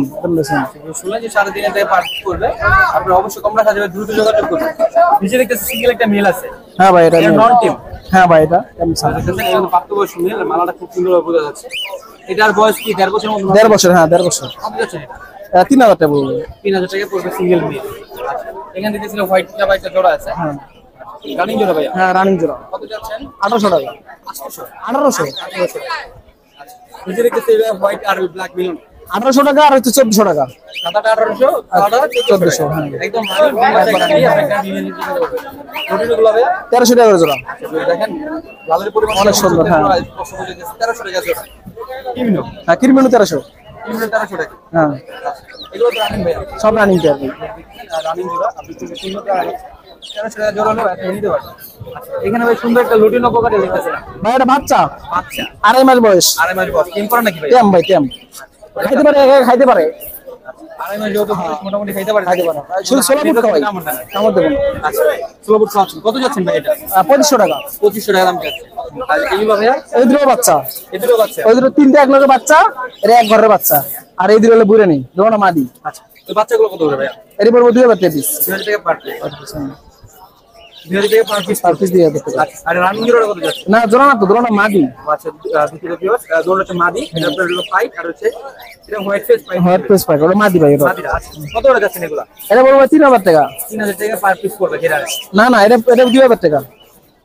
[SPEAKER 2] সেম।
[SPEAKER 1] শুনলেন যে 3,500 টাকা পার পিস করবে। আপনারা অবশ্যই কম রাখা যাবে, দ্রুত যোগাযোগ করবেন। নিচে দেখতেছি সিঙ্গেল একটা মেল আছে।
[SPEAKER 2] হ্যাঁ ভাই, এটা
[SPEAKER 1] নন টিম।
[SPEAKER 2] হ্যাঁ ভাই, এটা
[SPEAKER 1] দেখতেছেন এখানে প্রাপ্তবয়স্ক মেল। মালাটা খুব সুন্দর ভাবে বোঝা যাচ্ছে। এটার বয়স কি 1.5 বছরের মতো?
[SPEAKER 2] 1.5 বছর। হ্যাঁ, 1.5 বছর।
[SPEAKER 1] কত যাচ্ছে এটা?
[SPEAKER 2] 3,000 টাকা পড়বে।
[SPEAKER 1] 3,000 টাকা পড়বে সিঙ্গেল মেল। আচ্ছা, এখানে দেখতেছিল হোয়াইট জাবা একটা জোড়া আছে।
[SPEAKER 2] হ্যাঁ,
[SPEAKER 1] রানিং জোড়া ভাইয়া।
[SPEAKER 2] হ্যাঁ, রানিং জোড়া।
[SPEAKER 1] কত যাচ্ছে?
[SPEAKER 2] 1800 টাকা 1800
[SPEAKER 1] নিচে দেখতেছি হোয়াইট আর ব্ল্যাক মিলন
[SPEAKER 2] 1800 টাকা আর হচ্ছে 1400 টাকা
[SPEAKER 1] সাদাটা 1800 সাদাটা
[SPEAKER 2] 1400 হ্যাঁ
[SPEAKER 1] একদম রুটিনগুলো ভাইয়া
[SPEAKER 2] 1300 টাকা করে জোড়া
[SPEAKER 1] দেখেন লালের পরিমাণ
[SPEAKER 2] অনেক সুন্দর, হ্যাঁ।
[SPEAKER 1] 1300 টাকা জোড়া কিমিনো
[SPEAKER 2] হ্যাঁ কিরমিনু 1300
[SPEAKER 1] কিমিনো 1300 টাকা
[SPEAKER 2] হ্যাঁ
[SPEAKER 1] এগুলো তো রানিং ভাইয়া
[SPEAKER 2] সব রানিং পেয়ার ভাই
[SPEAKER 1] রানিং জোড়া আপনি কিমিনো 1300 টাকা জোড়া হলে আপনি নিতে পারবেন এখানে ভাই সুন্দর একটা লুটিনো কোকাটেল দেখতেছেন
[SPEAKER 2] ভাই এটা বাচ্চা
[SPEAKER 1] বাচ্চা
[SPEAKER 2] 2.5 মাস বয়স
[SPEAKER 1] 2.5 মাস বয়স টিম করে নাকি ভাই
[SPEAKER 2] টেম ভাই টেম খাইতে পারে একা খাইতে পারে
[SPEAKER 1] 2.5 মাস যেহেতু মোটামুটি খাইতে পারে
[SPEAKER 2] শুধু 16 ফুট খাওয়াই কামড় দেবেন
[SPEAKER 1] আচ্ছা 16 ফুট খাওয়াচ্ছেন কত যাচ্ছেন ভাই এটা
[SPEAKER 2] 2500 টাকা
[SPEAKER 1] 2500 টাকা দাম যাচ্ছে আর এইগুলো ভাইয়া
[SPEAKER 2] এই দুটো বাচ্চা
[SPEAKER 1] এগুলো বাচ্চা
[SPEAKER 2] ওই দুটো তিনটে এক লগে বাচ্চা এর এক ঘরের বাচ্চা আর এই দুটো হলো বুড়ে নেই দুটো মাদি
[SPEAKER 1] আচ্ছা ওই বাচ্চাগুলো কত করে ভাইয়া
[SPEAKER 2] এর পর 2000 টাকা পিস
[SPEAKER 1] 2000 টাকা পার পিস 2000 টাকা পার পিস
[SPEAKER 2] আর পিস দিয়ে দিতে হবে।
[SPEAKER 1] আর রানিং জোড়া কত যাচ্ছে
[SPEAKER 2] না জোড়া না তো জোড়া না মাদি
[SPEAKER 1] আচ্ছা দুটো পিওর দুটো হচ্ছে মাদি এটা আপনার হলো পাইট আর হচ্ছে এটা হোয়াইট ফেস পাইট
[SPEAKER 2] হট পিস পাই ওটা মাদি ভাই এটা
[SPEAKER 1] মাদিটা আচ্ছা কত করে যাচ্ছেন এগুলা
[SPEAKER 2] এটা বলবো 3000 টাকা
[SPEAKER 1] 3000 টাকা পার পিস পড়বে যেটা
[SPEAKER 2] না না এটা এটা 2000 টাকা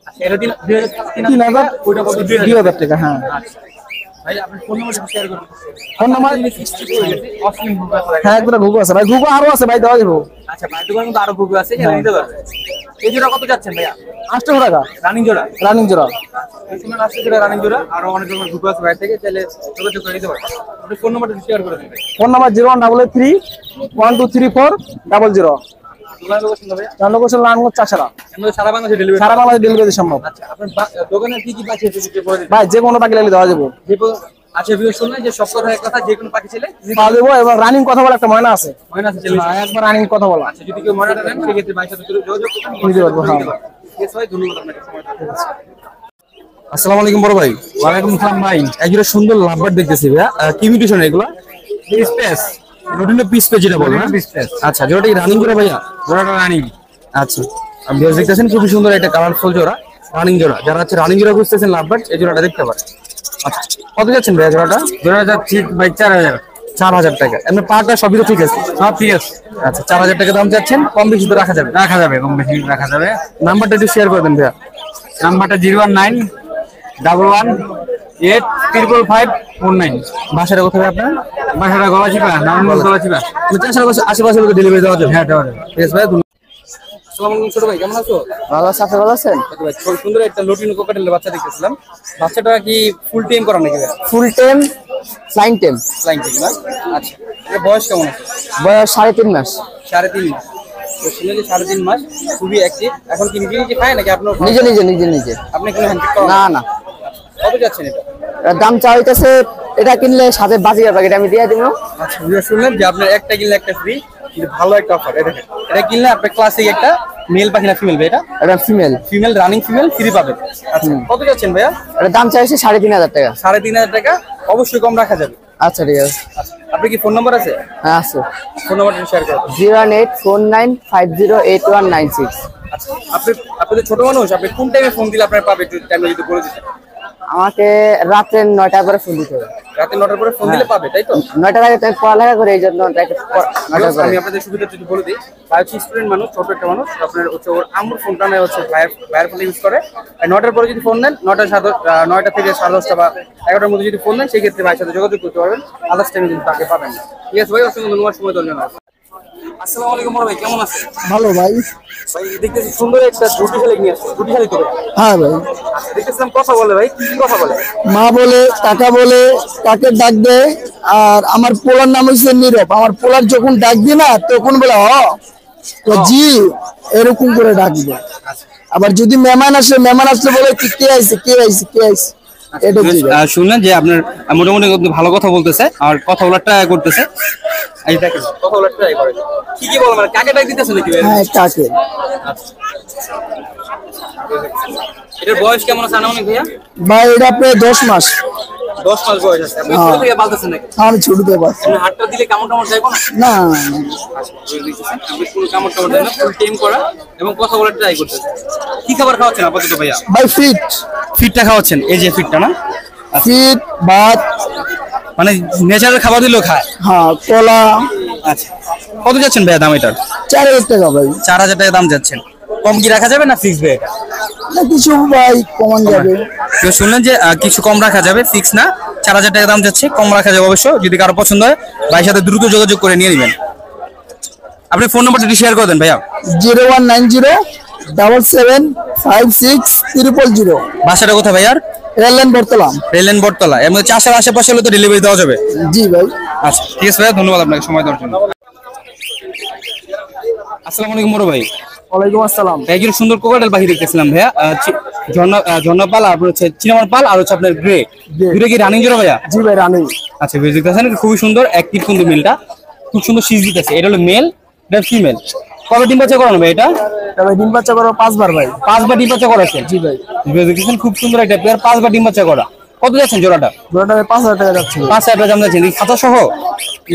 [SPEAKER 1] আচ্ছা এটা
[SPEAKER 2] 3000
[SPEAKER 1] ওইটা কত
[SPEAKER 2] 2000 টাকা হ্যাঁ
[SPEAKER 1] আচ্ছা ভাই আপনি ফোন নাম্বারটা শেয়ার করুন
[SPEAKER 2] ফোন নাম্বার
[SPEAKER 1] অসীম বুক আছে
[SPEAKER 2] হ্যাঁ একটা ঘুঘু আছে ভাই ঘুঘু আরো আছে ভাই দেওয়া যাবো
[SPEAKER 1] আচ্ছা ভাই দোকানে তো আরো বুক আছে এটা নিতে পারবে এই জোড়া কত যাচ্ছেন ভাইয়া
[SPEAKER 2] 800 টাকা
[SPEAKER 1] রানিং জোড়া
[SPEAKER 2] রানিং জোড়া
[SPEAKER 1] এই সময় আসছে জোড়া রানিং জোড়া আর অনেক রকমের বুক আছে বাইরে থেকে তাহলে যোগাযোগ করে নিতে পারবে আপনি ফোন নাম্বারটা শেয়ার করে দিন ভাই
[SPEAKER 2] ফোন নাম্বার 01883 1234 00
[SPEAKER 1] দোকানের লোকেশন ভাইয়া
[SPEAKER 2] লোকেশন লালগঞ্জ চাষারা
[SPEAKER 1] আমাদের সারা বাংলাদেশে ডেলিভারি
[SPEAKER 2] সারা বাংলাদেশ ডেলিভারি সম্ভব
[SPEAKER 1] আচ্ছা আপনার দোকানে কি কি পাখি আছে একটু বলে দিন
[SPEAKER 2] ভাই যে কোনো পাখি লাগলে দেওয়া যাবো
[SPEAKER 1] আচ্ছা ভিউ শুনলেন যে সব কথা এক কথা যে কোনো পাখি ছেলে
[SPEAKER 2] পাওয়া যাবো এবং রানিং কথা বলা একটা ময়না আছে
[SPEAKER 1] ময়না আছে ছেলে
[SPEAKER 2] হ্যাঁ, একবার রানিং কথা বলা
[SPEAKER 1] আচ্ছা যদি কেউ ময়নাটা নেন সেক্ষেত্রে ভাইয়ের সাথে যোগাযোগ করুন
[SPEAKER 2] নিতে পারবো, হ্যাঁ।
[SPEAKER 1] ঠিক আছে ভাই ধন্যবাদ আপনাকে সময় দেওয়ার জন্য। আসসালামু আলাইকুম বড় ভাই ওয়ালাইকুম আসসালাম ভাই একজোড়া সুন্দর লাভবার্ড দেখতেছি ভাইয়া কি মিউটেশন এগুলো
[SPEAKER 3] স্পেস
[SPEAKER 1] রুটিনে পিস পে যেটা বলেন
[SPEAKER 3] পিস পেস
[SPEAKER 1] আচ্ছা জোড়াটা কি রানিং জোড়া ভাইয়া
[SPEAKER 3] জোড়াটা রানিং
[SPEAKER 1] আচ্ছা আপনি দেখতেছেন খুবই সুন্দর একটা কালারফুল জোড়া রানিং জোড়া যারা হচ্ছে রানিং জোড়া খুঁজতেছেন লাভবার্ড এই জোড়াটা দেখতে পারেন আচ্ছা কত যাচ্ছেন ভাইয়া জোড়াটা
[SPEAKER 3] জোড়াটা ঠিক ভাই 4000
[SPEAKER 1] 4000 টাকা এমনি পাটা সবই তো ঠিক আছে
[SPEAKER 3] সব ঠিক আছে
[SPEAKER 1] আচ্ছা 4000 টাকা দাম চাচ্ছেন কম বেশি তো রাখা যাবে
[SPEAKER 3] কম বেশি রাখা যাবে
[SPEAKER 1] নাম্বারটা একটু শেয়ার করে দেন ভাইয়া
[SPEAKER 3] নাম্বারটা 01911855549
[SPEAKER 1] বাসাটা কোথায় আপনার
[SPEAKER 3] বাসাটা গলাচিপা নারায়ণগঞ্জ গলাচিপা
[SPEAKER 1] আশেপাশে ডেলিভারি দেওয়া যাবে
[SPEAKER 3] হ্যাঁ দেওয়া যাবে
[SPEAKER 1] ঠিক আছে ভাই আসসালামু আলাইকুম ছোট ভাই কেমন আছো
[SPEAKER 2] ভালো আছে আপনি ভালো আছেন
[SPEAKER 1] আচ্ছা ভাই খুব সুন্দর একটা লুটিন কোকাটেলের বাচ্চা দেখতেছিলাম বাচ্চাটা কি ফুল টাইম করা নাকি ভাই
[SPEAKER 2] full time flying time
[SPEAKER 1] flying time না আচ্ছা এর বয়স কেমন আছে
[SPEAKER 2] বয়স 3.5 মাস
[SPEAKER 1] 3.5 মাস তো শুনলে যে 3.5 মাস খুবই অ্যাক্টিভ এখন কি নিজে নিজে খায় নাকি আপনার
[SPEAKER 2] নিজে
[SPEAKER 1] আপনি কোনো হ্যান্ড করেন
[SPEAKER 2] না
[SPEAKER 1] কত যাচ্ছেন এটা
[SPEAKER 2] এর দাম চা হইতাছে এটা কিনলে সাথে বাজিকার প্যাকেট আমি দিয়ে দিব
[SPEAKER 1] আচ্ছা ভিউয়ার শুনলেন যে আপনার একটা কিনলে একটা ফ্রি কিন্তু ভালো একটা অফার এটা দেখেন এটা কিনলে আপনি ক্লাসিক একটা মেল পাখি না ফিমেল ভাই
[SPEAKER 2] এটা ফিমেল
[SPEAKER 1] রানিং ফিমেল ফ্রি পাবেন আচ্ছা কত যাচ্ছেন ভাইয়া
[SPEAKER 2] এর দাম চাইছে 3500 টাকা
[SPEAKER 1] 3500 টাকা অবশ্যই কম রাখা যাবে
[SPEAKER 2] আচ্ছা ঠিক আছে
[SPEAKER 1] আচ্ছা আপনি কি ফোন নাম্বার আছে
[SPEAKER 2] হ্যাঁ আছে
[SPEAKER 1] ফোন নাম্বারটা শেয়ার করুন
[SPEAKER 2] 01849508196
[SPEAKER 1] আচ্ছা আপনি তো ছোট মানুষ আপনি কোন টাইমে ফোন দিলে আপনার পাবে একটু টাইমে যদি বলে দিতেন
[SPEAKER 2] আমাকে রাতে 9টার পরে ফোন দিতে হবে
[SPEAKER 1] রাতে 9টার পরে ফোন দিলে পাবে তাই তো
[SPEAKER 2] 9টার আগে আমি পড়ালেখা করি এই জন্য 9টার পরে
[SPEAKER 1] আমি আপনাদের সুবিধা যদি বলে দিই হচ্ছে স্টুডেন্ট মানুষ ছোট একটা মানুষ আপনার হচ্ছে ওর আম্মুর ফোনটা নেয় হচ্ছে ভাইয়ের ফোন ইউজ করে আর 9টার পরে যদি ফোন নেন 9টা থেকে 10:30 বা 11টার মধ্যে যদি ফোন নেন সেই ক্ষেত্রে ভাইয়ের সাথে যোগাযোগ করতে পারবেন আদার্স টাইমে কিন্তু তাকে পাবেন না ঠিক আছে ভাই অসংখ্য ধন্যবাদ সময় দেওয়ার জন্য আসসালামু আলাইকুম বড় ভাই কেমন আছেন
[SPEAKER 2] ভালো ভাই
[SPEAKER 1] ভাই দেখতেছি সুন্দর একটা জুটি শালিক নিয়ে আসছে জুটি শালিক তো ভাই
[SPEAKER 2] হ্যাঁ ভাই
[SPEAKER 1] দেখতেছিলাম কথা বলে ভাই কি কথা বলে
[SPEAKER 2] মা বলে কাকা বলে কাকে ডাক দেয় আর আমার পোলার নাম হচ্ছে নীরব আমার পোলার যখন ডাক দি না তখন বলে তো জি এরকম করে ডাকবে আবার যদি মেহমান আসলে বলে কে আইছে এটা
[SPEAKER 1] শুনলেন যে আপনার মোটামুটি ভালো কথা বলতেছে আর কথা বলার ট্রাই করতেছে এই দেখেন কথা বলার ট্রাই করে কি বল মানে কাকে ডাক দিতেছে নাকি
[SPEAKER 2] হ্যাঁ কাকে
[SPEAKER 1] এটার বয়স কেমন আছে আনুমানিক ভাইয়া
[SPEAKER 2] ভাই এটা প্রায় 10 মাস
[SPEAKER 1] 10 মাস বয়স আছে আপনি ছোট থেকে পালতেছেন নাকি
[SPEAKER 2] আমি ছোট থেকে পালছি
[SPEAKER 1] আপনি হাতটা দিলে কামড় চাইবো
[SPEAKER 2] না
[SPEAKER 1] আপনি পুরো কামড় দেন না ফুল টেম করা এবং কথা বলার ট্রাই করতেছেন কি খাবার খাওয়াচ্ছেন আপাতত ভাইয়া
[SPEAKER 2] ভাই
[SPEAKER 1] ফিটটা খাওয়াচ্ছেন এই যে ফিটটা না
[SPEAKER 2] ফিট ভাত
[SPEAKER 1] মানে ন্যাচারাল খাবার দিলেও খায়
[SPEAKER 2] হ্যাঁ কলা
[SPEAKER 1] আচ্ছা কত যাচ্ছেন ভাইয়া দাম এটার
[SPEAKER 2] 4000 টাকা ভাই
[SPEAKER 1] 4000 টাকা দাম যাচ্ছেন কম কি রাখা যাবে না ফিক্স বে এটা?
[SPEAKER 2] না কিছু ভাই কমান যাবে।
[SPEAKER 1] তো শুনলেন যে কিছু কম রাখা যাবে, ফিক্স না, 4000 টাকা দাম যাচ্ছে, কম রাখা যাবে অবশ্য। যদি কারো পছন্দ হয় ভাইয়ের সাথে দ্রুত যোগাযোগ করে নিয়ে নেবেন। আপনি ফোন নাম্বারটা শেয়ার করে দেন ভাইয়া।
[SPEAKER 2] 0190-7756-000।
[SPEAKER 1] বাসাটা কোথায় ভাইয়ার?
[SPEAKER 2] রেললাইন বর্তলা।
[SPEAKER 1] রেললাইন বটতলা। এর মধ্যে চাষের আশেপাশে হলে তো ডেলিভারি দেওয়া যাবে।
[SPEAKER 2] জি ভাই।
[SPEAKER 1] আচ্ছা ঠিক আছে ভাইয়া, ধন্যবাদ আপনাকে সময় দেওয়ার জন্য। আসসালামু আলাইকুম বড় ভাই।
[SPEAKER 2] ওয়ালাইকুম আসসালাম।
[SPEAKER 1] একজন সুন্দর কোকাটেল পাখি দেখতেছিলাম ভাইয়া, ঝর্ণা পাল আর হচ্ছে চিনামার পাল আর হচ্ছে আপনার গ্রে। দুটো কি রানিং জোড়া ভাইয়া?
[SPEAKER 2] জি ভাই রানিং।
[SPEAKER 1] আচ্ছা বেশ দেখতেছেন, খুবই সুন্দর অ্যাক্টিভ কিন্তু মেলটা, খুব সুন্দর সিজ দিতেছে। এটা হলো মেল, এটা ফিমেল। কবে ডিম বাচ্চা করানো ভাই এটা?
[SPEAKER 2] ভাই ডিম বাচ্চা করা 5 বার ভাই।
[SPEAKER 1] 5 বার ডিম বাচ্চা করাছে।
[SPEAKER 2] জি ভাই।
[SPEAKER 1] বেশ দেখতেছেন খুব সুন্দর একটা পেয়ার, 5 বার ডিম বাচ্চা করা। কত যাচ্ছেন জোড়াটা?
[SPEAKER 2] জোড়াটা 5000 টাকা যাচ্ছে।
[SPEAKER 1] 5000 টাকা দাম যাচ্ছে খাতা সহ?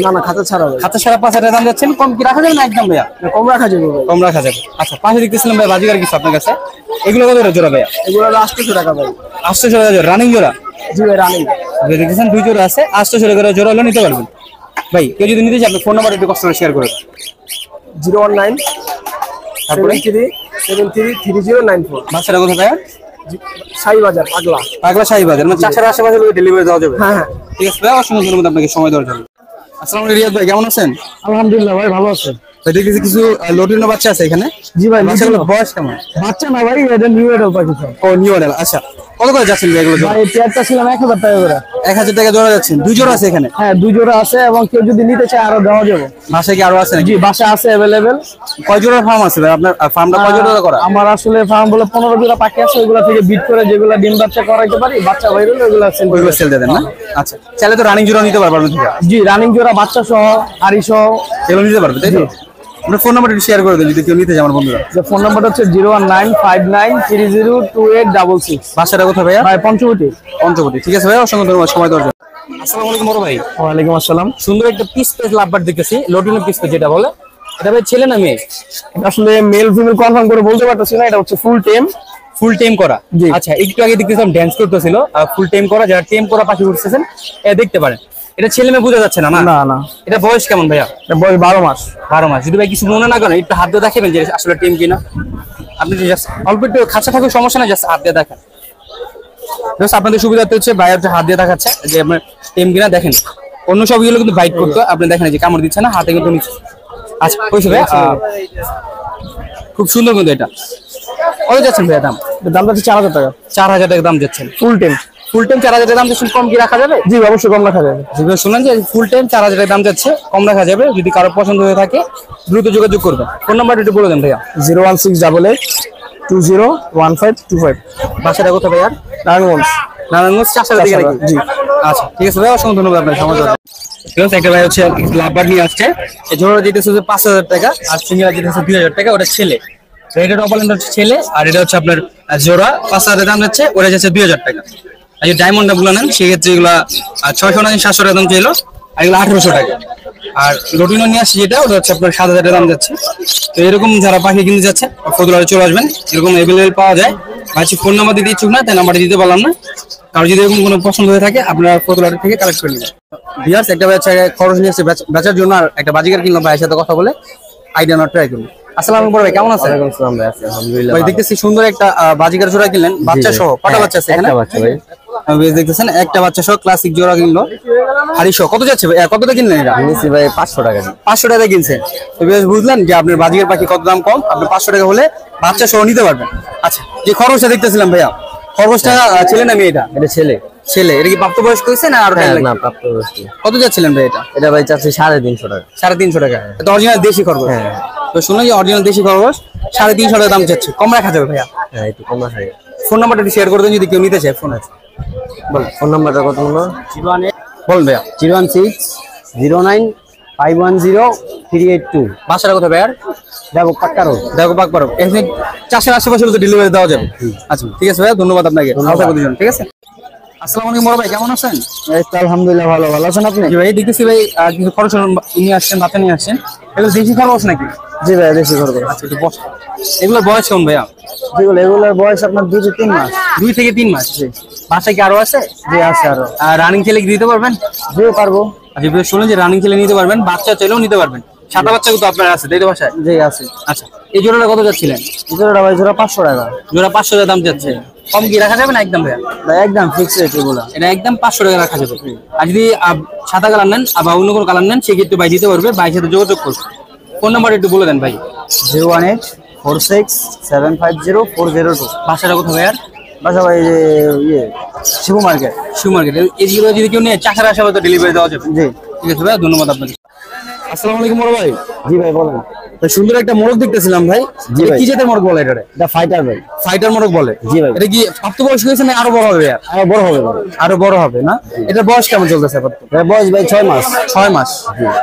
[SPEAKER 2] না না খাতা ছাড়া ভাই।
[SPEAKER 1] খাতা ছাড়া 5000 টাকা দাম যাচ্ছেন। কম কি রাখা যাবে না একদম ভাইয়া?
[SPEAKER 2] কম রাখা যাবে ভাই।
[SPEAKER 1] কম রাখা যাবে। আচ্ছা পাশে দেখতেছিলাম ভাই বাজিকার কিছু আপনার কাছে, এগুলো কত করে জোড়া ভাইয়া?
[SPEAKER 2] এগুলো 800 টাকা ভাই।
[SPEAKER 1] 800 টাকা জোড়া রানিং জোড়া?
[SPEAKER 2] জি ভাই রানিং।
[SPEAKER 1] দেখতেছেন 2 জোড়া আছে, 800 টাকা জোড়া হলে নিতে পারবেন ভাই। কেউ যদি নিতে চায় আপনার ফোন নাম্বার একটু কষ্ট করে শেয়ার করে
[SPEAKER 2] 019
[SPEAKER 1] তারপরে
[SPEAKER 2] 733094।
[SPEAKER 1] বাচ্চাটা কোথায় ভাইয়া?
[SPEAKER 2] সাই বাজার পাগলা।
[SPEAKER 1] পাগলা শাহী বাজার, মানে চাষের আশেপাশে ডেলিভারি দেওয়া যাবে?
[SPEAKER 2] হ্যাঁ হ্যাঁ
[SPEAKER 1] ঠিক আছে ভাই, অসংখ্য ধন্যবাদ আপনাকে সময় দেওয়ার জন্য। আসসালামু আলাইকুম রিয়াদ ভাই, কেমন আছেন?
[SPEAKER 2] আলহামদুলিল্লাহ ভাই ভালো আছেন।
[SPEAKER 1] ভাই দেখতেছি কিছু লটিনো বাচ্চা আছে এখানে।
[SPEAKER 2] জি ভাই
[SPEAKER 1] বাচ্চাগুলোর বয়স কেমন?
[SPEAKER 2] বাচ্চা না ভাই, এটা নিউ এডাল পাখি।
[SPEAKER 1] ও নিউ মডেল। আচ্ছা কত করে যাচ্ছেন ভাই এগুলো?
[SPEAKER 2] ভাই পেয়ারটা ছিলাম 1000 টাকা করে।
[SPEAKER 1] 1000 টাকা জোড়া যাচ্ছেন? 2 জোড়া আছে এখানে?
[SPEAKER 2] হ্যাঁ 2 জোড়া আছে, এবং কেউ যদি নিতে চায় আরো দেওয়া যাবে।
[SPEAKER 1] বাসায় কি আরো আছে নাকি?
[SPEAKER 2] জি বাসা আছে अवेलेबल।
[SPEAKER 1] কয় জোড়ার ফার্ম আছে ভাই আপনার? ফার্মটা কয় জোড়া করা?
[SPEAKER 2] আমার আসলে ফার্ম বলে 15 জোড়া পাখি আছে, ওগুলা থেকে বিট করে যেগুলা ডিম বাচ্চা করাইতে পারি, বাচ্চা বাইরে হলে ওগুলা সেল
[SPEAKER 1] ওইগুলো সেল দিয়ে দেন না? আচ্ছা চাইলে তো রানিং জোড়া নিতে পারবেন থেকে?
[SPEAKER 2] জি রানিং জোড়া বাচ্চা সহ হাড়ি সহ
[SPEAKER 1] এগুলো নিতে পারবে তাই তো? আপনার ফোন নাম্বারটা শেয়ার করে দেন যদি কেউ নিতে চায় আমার বন্ধুরা।
[SPEAKER 2] যে ফোন নাম্বারটা হচ্ছে 01959302866।
[SPEAKER 1] বাসাটা কোথায় ভাইয়া?
[SPEAKER 2] ভাই পঞ্চবটি।
[SPEAKER 1] পঞ্চবটি। ঠিক আছে ভাই, অসংখ্য ধন্যবাদ সময় দেওয়ার জন্য। আসসালামু আলাইকুম বড় ভাই।
[SPEAKER 2] ওয়ালাইকুম আসসালাম।
[SPEAKER 1] সুন্দর একটা পিস পেজ লাভবার দেখতেছি, লটিনো পিস পেজ যেটা বলে, এটা ভাই ছেলে না মেয়ে?
[SPEAKER 2] আসলে মেল ফিমেল কনফার্ম করে বলতে পারতেছি না, এটা হচ্ছে ফুল টেম।
[SPEAKER 1] ফুল টেম করা?
[SPEAKER 2] জি।
[SPEAKER 1] আচ্ছা একটু আগে দেখতেছিলাম ড্যান্স করতেছিল, ফুল টেম করা, যারা টেম করা পাখি উঠতেছেন দেখতে পারেন। এটা ছেলে মেয়ে বোঝা যাচ্ছে না? না
[SPEAKER 2] না না
[SPEAKER 1] এটা বয়স কেমন ভাইয়া?
[SPEAKER 2] এটা বয়স 12 মাস।
[SPEAKER 1] 12 মাস। যদি ভাই কিছু মনে না করেন একটু হাত দিয়ে দেখাবেন যে আসলে টেম কিনা। আপনি জাস্ট অল্প একটু খাঁচা থাকুক সমস্যা না, জাস্ট হাত দিয়ে দেখেন। জাস্ট আপনাদের সুবিধাতে হচ্ছে ভাই হচ্ছে হাত দিয়ে দেখাচ্ছে যে আপনার টেম কিনা দেখেন। অন্য সবগুলো কিন্তু বাইট করতো, আপনি দেখেন যে কামড় দিচ্ছে না, হাতে কিন্তু নিচ্ছে। আচ্ছা হয়েছে ভাই, খুব সুন্দর কিন্তু এটা। কত যাচ্ছেন ভাইয়া দাম?
[SPEAKER 2] দাম যাচ্ছে 4000 টাকা।
[SPEAKER 1] 4000 টাকা দাম যাচ্ছেন
[SPEAKER 2] ফুল টেম।
[SPEAKER 1] ফুল টাইম 4000 টাকা দাম যাচ্ছে, কম কি রাখা যাবে?
[SPEAKER 2] জি অবশ্যই কম রাখা যাবে।
[SPEAKER 1] যেগুলো শুনলেন যে ফুল টাইম 4000 টাকা দাম যাচ্ছে, কম রাখা যাবে। যদি কারো পছন্দ হয়ে থাকে দ্রুত যোগাযোগ করবেন। ফোন নাম্বারটা একটু বলে দেন ভাইয়া।
[SPEAKER 2] 01688201525।
[SPEAKER 1] বাসাটা কোথায় ভাইয়া?
[SPEAKER 2] নারায়ণগঞ্জ।
[SPEAKER 1] নারায়ণগঞ্জ চাষার দিকে নাকি?
[SPEAKER 2] জি।
[SPEAKER 1] আচ্ছা ঠিক আছে ভাই, অসংখ্য ধন্যবাদ আপনার সময় দেওয়ার জন্য। ঠিক আছে, একটা ভাই হচ্ছে লাভবার নিয়ে আসছে, এই জোড়া যেতেছে 5000 টাকা, আর সিঙ্গেল যেতেছে 2000 টাকা। ওটা ছেলে, এটা অপালেন্ট হচ্ছে ছেলে, আর এটা হচ্ছে আপনার জোড়া 5000 দাম যাচ্ছে, ওটা যাচ্ছে 2000 টাকা। আর যে ডায়মন্ডটা গুলো নেন সেক্ষেত্রে এগুলা 600 না 700 টাকা দাম চাইলো, আর এগুলো 1800 টাকা। আর লটিনো নিয়ে আসছে যেটা, ওটা হচ্ছে আপনার 7000 টাকা দাম যাচ্ছে। তো এরকম যারা পাখি কিনতে যাচ্ছে ফতুল্লারে চলে আসবেন, এরকম অ্যাভেলেবেল পাওয়া যায়। ভাইছি ফোন নাম্বার দিতে ইচ্ছুক না, তাই নাম্বারটা দিতে পারলাম না। কারণ যদি এরকম কোনো পছন্দ হয়ে থাকে আপনারা ফতুল্লার থেকে কালেক্ট করে নেবেন। ভিউয়ার্স একটা বাচ্চা খরচ নিয়ে এসে বেচার জন্য, আর একটা বাজিকার কিনলাম ভাইয়ের সাথে কথা বলে আইডিয়া নেওয়ার ট্রাই করুন। আসসালামু আলাইকুম ভাই, কেমন আছেন?
[SPEAKER 4] ওয়ালাইকুম আসসালাম ভাই, আছি আলহামদুলিল্লাহ।
[SPEAKER 1] ভাই দেখতেছি সুন্দর একটা বাজিকার জোড়া কিনলেন বাচ্চা সহ, কটা বাচ্চা আছে এখানে?
[SPEAKER 4] একটা বাচ্চা ভাই।
[SPEAKER 1] বেশ দেখতেছেন একটা বাচ্চা সহ ক্লাসিক জোড়া কিনলো হাড়ি সহ। কত যাচ্ছে ভাই, কতটা কিনলেন এটা?
[SPEAKER 4] নিয়েছি ভাই 500 টাকা দিয়ে।
[SPEAKER 1] 500 টাকা কিনছেন। তো বেশ বুঝলেন যে আপনার বাজিকার পাখি কত দাম কম, আপনি 500 টাকা হলে বাচ্চা সহ নিতে পারবেন। আচ্ছা যে খরচটা দেখতেছিলাম ভাইয়া, খরচটা ছেলে না মেয়ে? এটা
[SPEAKER 4] এটা ছেলে।
[SPEAKER 1] ছেলে। এটা কি প্রাপ্তবয়স্ক হয়েছে না আরো টাইম
[SPEAKER 4] হ্যাঁ,
[SPEAKER 1] লাগবে?
[SPEAKER 4] না প্রাপ্তবয়স্ক।
[SPEAKER 1] কত যাচ্ছিলেন ভাই এটা?
[SPEAKER 4] এটা ভাই চাচ্ছি 350 টাকা।
[SPEAKER 1] 350 টাকা। এটা অরিজিনাল দেশি খরগোশ।
[SPEAKER 4] হ্যাঁ।
[SPEAKER 1] তো শুনলাম যে অরিজিনাল দেশি খরগোশ 350 টাকা দাম চাচ্ছে, কম রাখা যাবে ভাইয়া?
[SPEAKER 4] হ্যাঁ একটু কম রাখা যায়।
[SPEAKER 1] ফোন নাম্বারটা একটু শেয়ার করে দেন যদি কেউ নিতে চায়। ফোন আছে
[SPEAKER 4] বল ফোন নাম্বারটা কত হলো?
[SPEAKER 1] বলুন ভাইয়া।
[SPEAKER 4] 01609510382।
[SPEAKER 1] বাসাটা কোথায় ভাইয়ার?
[SPEAKER 4] দেখো পাক্কারো।
[SPEAKER 1] দেখো পাক পারো, এখানে চাষের আশেপাশে তো ডেলিভারি দেওয়া যাবে। আচ্ছা ঠিক আছে ভাইয়া, ধন্যবাদ আপনাকে। ভালো থাকবেন দুজন। ঠিক আছে, আসসালামু আলাইকুম বড় ভাই, কেমন আছেন?
[SPEAKER 2] এই তো আলহামদুলিল্লাহ ভালো। ভালো আছেন আপনি?
[SPEAKER 1] জি ভাই দেখতেছি ভাই কিছু খরচ নিয়ে আসছেন, বাচ্চা নিয়ে আসছেন। এগুলো দেশি খরচ নাকি?
[SPEAKER 2] জি ভাই দেশি খরগোশ।
[SPEAKER 1] আচ্ছা একটু বস। এগুলোর বয়স কেমন ভাইয়া?
[SPEAKER 2] যেগুলো এগুলোর বয়স আপনার 2 থেকে 3 মাস।
[SPEAKER 1] 2 থেকে 3 মাস। বাসায় কি আরো আছে?
[SPEAKER 2] জি আছে আরো।
[SPEAKER 1] আর রানিং ছেলে কি দিতে পারবেন?
[SPEAKER 2] জি পারবো।
[SPEAKER 1] আচ্ছা বেশ, শুনুন যে রানিং ছেলে নিতে পারবেন, বাচ্চা চাইলেও নিতে পারবেন। সাদা বাচ্চা কিন্তু আপনার আছে তাই তো বাসায়?
[SPEAKER 2] জি আছে।
[SPEAKER 1] আচ্ছা এই জোড়াটা কত যাচ্ছিলেন?
[SPEAKER 4] জোড়াটা ভাই জোড়া 500 টাকা।
[SPEAKER 1] জোড়া 500 টাকা দাম যাচ্ছে, কম কি রাখা যাবে না একদম ভাইয়া?
[SPEAKER 4] ভাই একদম ফিক্স রেট এগুলো।
[SPEAKER 1] এটা একদম 500 টাকা রাখা যাবে। আর যদি সাদা কালার নেন বা অন্য কোনো কালার নেন সেক্ষেত্রে ভাই দিতে পারবে, ভাইয়ের সাথে যোগাযোগ করবে। ফোন নাম্বার একটু বলে দেন ভাই।
[SPEAKER 4] 01846750402।
[SPEAKER 1] বাসাটা কোথায় ভাইয়ার?
[SPEAKER 4] বাসা ভাই ইয়ে শিবু মার্কেট।
[SPEAKER 1] শিব মার্কেট। এইগুলো যদি কেউ নিয়ে চাষার আশেপাশে তো ডেলিভারি দেওয়া যাবে।
[SPEAKER 4] জি
[SPEAKER 1] ঠিক আছে ভাইয়া, ধন্যবাদ আপনাকে। আসসালামু আলাইকুম বড় ভাই।
[SPEAKER 4] জি ভাই বলেন।
[SPEAKER 1] ভাই সুন্দর একটা মোরগ দেখতেছিলাম ভাই।
[SPEAKER 4] জি
[SPEAKER 1] এটা
[SPEAKER 4] ভাই।
[SPEAKER 1] কি জাতের মোরগ বলে এটা?
[SPEAKER 4] এটা ফাইটার ভাই।
[SPEAKER 1] ফাইটার মোরগ বলে।
[SPEAKER 4] জি ভাই।
[SPEAKER 1] এটা কি প্রাপ্তবয়স্ক হয়েছে না আরো বড় হবে ভাইয়া?
[SPEAKER 4] আরো বড় হবে ভাই।
[SPEAKER 1] আরো বড় হবে না? এটার বয়স কেমন চলতেছে আপাতত?
[SPEAKER 4] এর বয়স ভাই 6 মাস।
[SPEAKER 1] 6 মাস।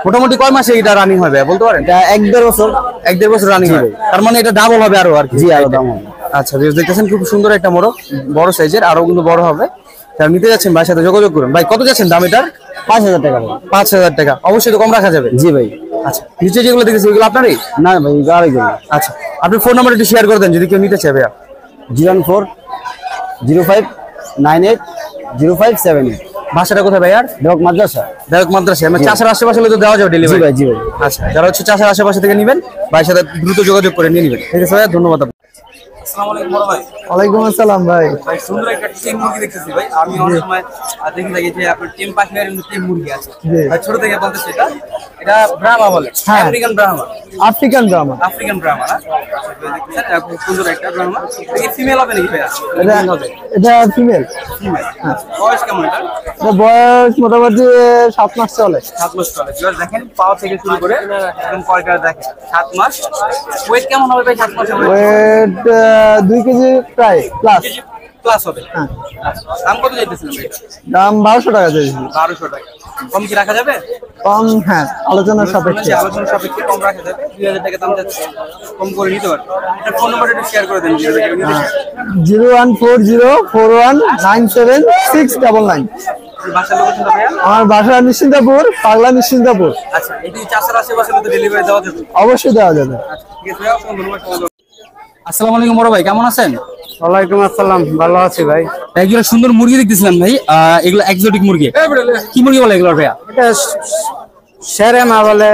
[SPEAKER 1] মোটামুটি কয় মাসে এটা রানিং হবে বলতে পারেন?
[SPEAKER 4] এটা 1-1.5 বছর।
[SPEAKER 1] 1-1.5 বছর রানিং হবে। তার মানে এটা ডাবল হবে আরো আর কি।
[SPEAKER 4] জি আরো দাম হবে।
[SPEAKER 1] আচ্ছা বেশ, দেখতেছেন খুব সুন্দর একটা মোরগ, বড় সাইজের, আরো কিন্তু বড় হবে। যারা নিতে যাচ্ছেন ভাইয়ের সাথে যোগাযোগ করুন। ভাই কত যাচ্ছেন দাম এটার?
[SPEAKER 4] 5000 টাকা ভাই।
[SPEAKER 1] 5000 টাকা। অবশ্যই তো কম রাখা যাবে।
[SPEAKER 4] জি ভাই।
[SPEAKER 1] আচ্ছা নিচে যেগুলো দেখতেছি ওইগুলো আপনারই?
[SPEAKER 4] না ভাই গাড়ি গেল।
[SPEAKER 1] আচ্ছা আপনি ফোন নাম্বার একটু শেয়ার করে দেন যদি কেউ নিতে চায় ভাইয়া।
[SPEAKER 4] 01405980578।
[SPEAKER 1] ভাষাটা কোথায় ভাইয়ার?
[SPEAKER 4] ডক মাদ্রাসা।
[SPEAKER 1] ডাইরেক্ট মাদ্রাসা। আমরা চাষার আশেপাশে হলে তো দেওয়া যাবে
[SPEAKER 4] জি
[SPEAKER 1] ডেলিভারি।
[SPEAKER 4] ভাই জি ভাই।
[SPEAKER 1] আচ্ছা যারা হচ্ছে চাষার আশেপাশে থেকে নেবেন ভাইয়ের সাথে দ্রুত যোগাযোগ করে নিয়ে নেবেন। ঠিক আছে ভাইয়া, ধন্যবাদ আপনাকে। আসসালামু আলাইকুম বড় ভাই।
[SPEAKER 2] ওয়ালাইকুম আসসালাম ভাই।
[SPEAKER 1] ভাই সুন্দর একটা টিম মুরগি দেখতেছি ভাই। আমি অনেক সময় দেখে থাকি যে আপনার টিম পাখি আর টিম মুরগি আছে। ভাই ছোট থেকে বলতেছি এটা ব্রাহ্মা বলে।
[SPEAKER 2] হ্যাঁ।
[SPEAKER 1] American Brahma,
[SPEAKER 2] African drama.
[SPEAKER 1] African Brahma না? দেখতেছেন খুব সুন্দর একটা ব্রাহ্মা। এই ফিমেল হবে নাকি ভাইয়া?
[SPEAKER 2] এটা ফিমেল।
[SPEAKER 1] ফিমেল। বয়স কেমন এটা?
[SPEAKER 2] বয়স মোটামুটি 7 মাস চলে।
[SPEAKER 1] 7 মাস চলে। ভিউয়ার্স দেখেন পাও থেকে শুরু করে একদম কয়টা দেখেন 7 মাস। ওয়েট কেমন হবে ভাই 7 মাসে?
[SPEAKER 2] ওয়েট 2 কেজি প্রায় প্লাস।
[SPEAKER 1] প্লাস হবে।
[SPEAKER 2] হ্যাঁ।
[SPEAKER 1] দাম কত যাইতেছিলেন ভাই?
[SPEAKER 2] দাম 1200 টাকা চাইছি।
[SPEAKER 1] 1200 টাকা। কম কি রাখা যাবে?
[SPEAKER 2] কম, হ্যাঁ আলোচনার সাপেক্ষে।
[SPEAKER 1] আলোচনা সাপেক্ষে কম রাখা যাবে। 2000 টাকা দাম যাচ্ছে, কম করে নিতে পারবেন। এটা ফোন নাম্বার একটু শেয়ার করে দেন।
[SPEAKER 2] 01404197699।
[SPEAKER 1] বাসার লোকেশনটা ভাইয়া?
[SPEAKER 2] আমার বাসা নিশ্চিন্তাপুর, পাগলা নিশ্চিন্তাপুর।
[SPEAKER 1] আচ্ছা এটি চাষার আশেপাশে তো ডেলিভারি দেওয়া যাবে।
[SPEAKER 2] অবশ্যই দেওয়া যাবে।
[SPEAKER 1] আচ্ছা ঠিক আছে ভাইয়া, অসংখ্য ধন্যবাদ। আসসালামু আলাইকুম বড় ভাই, কেমন আছেন?
[SPEAKER 4] ওয়ালাইকুম আসসালাম, ভালো আছি ভাই।
[SPEAKER 1] একজন সুন্দর মুরগি দেখতেছিলাম ভাই। এগুলো এক্সোটিক মুরগি। কি মুরগি বলে এগুলো ভাইয়া?
[SPEAKER 4] এটা সেরেমা বলে,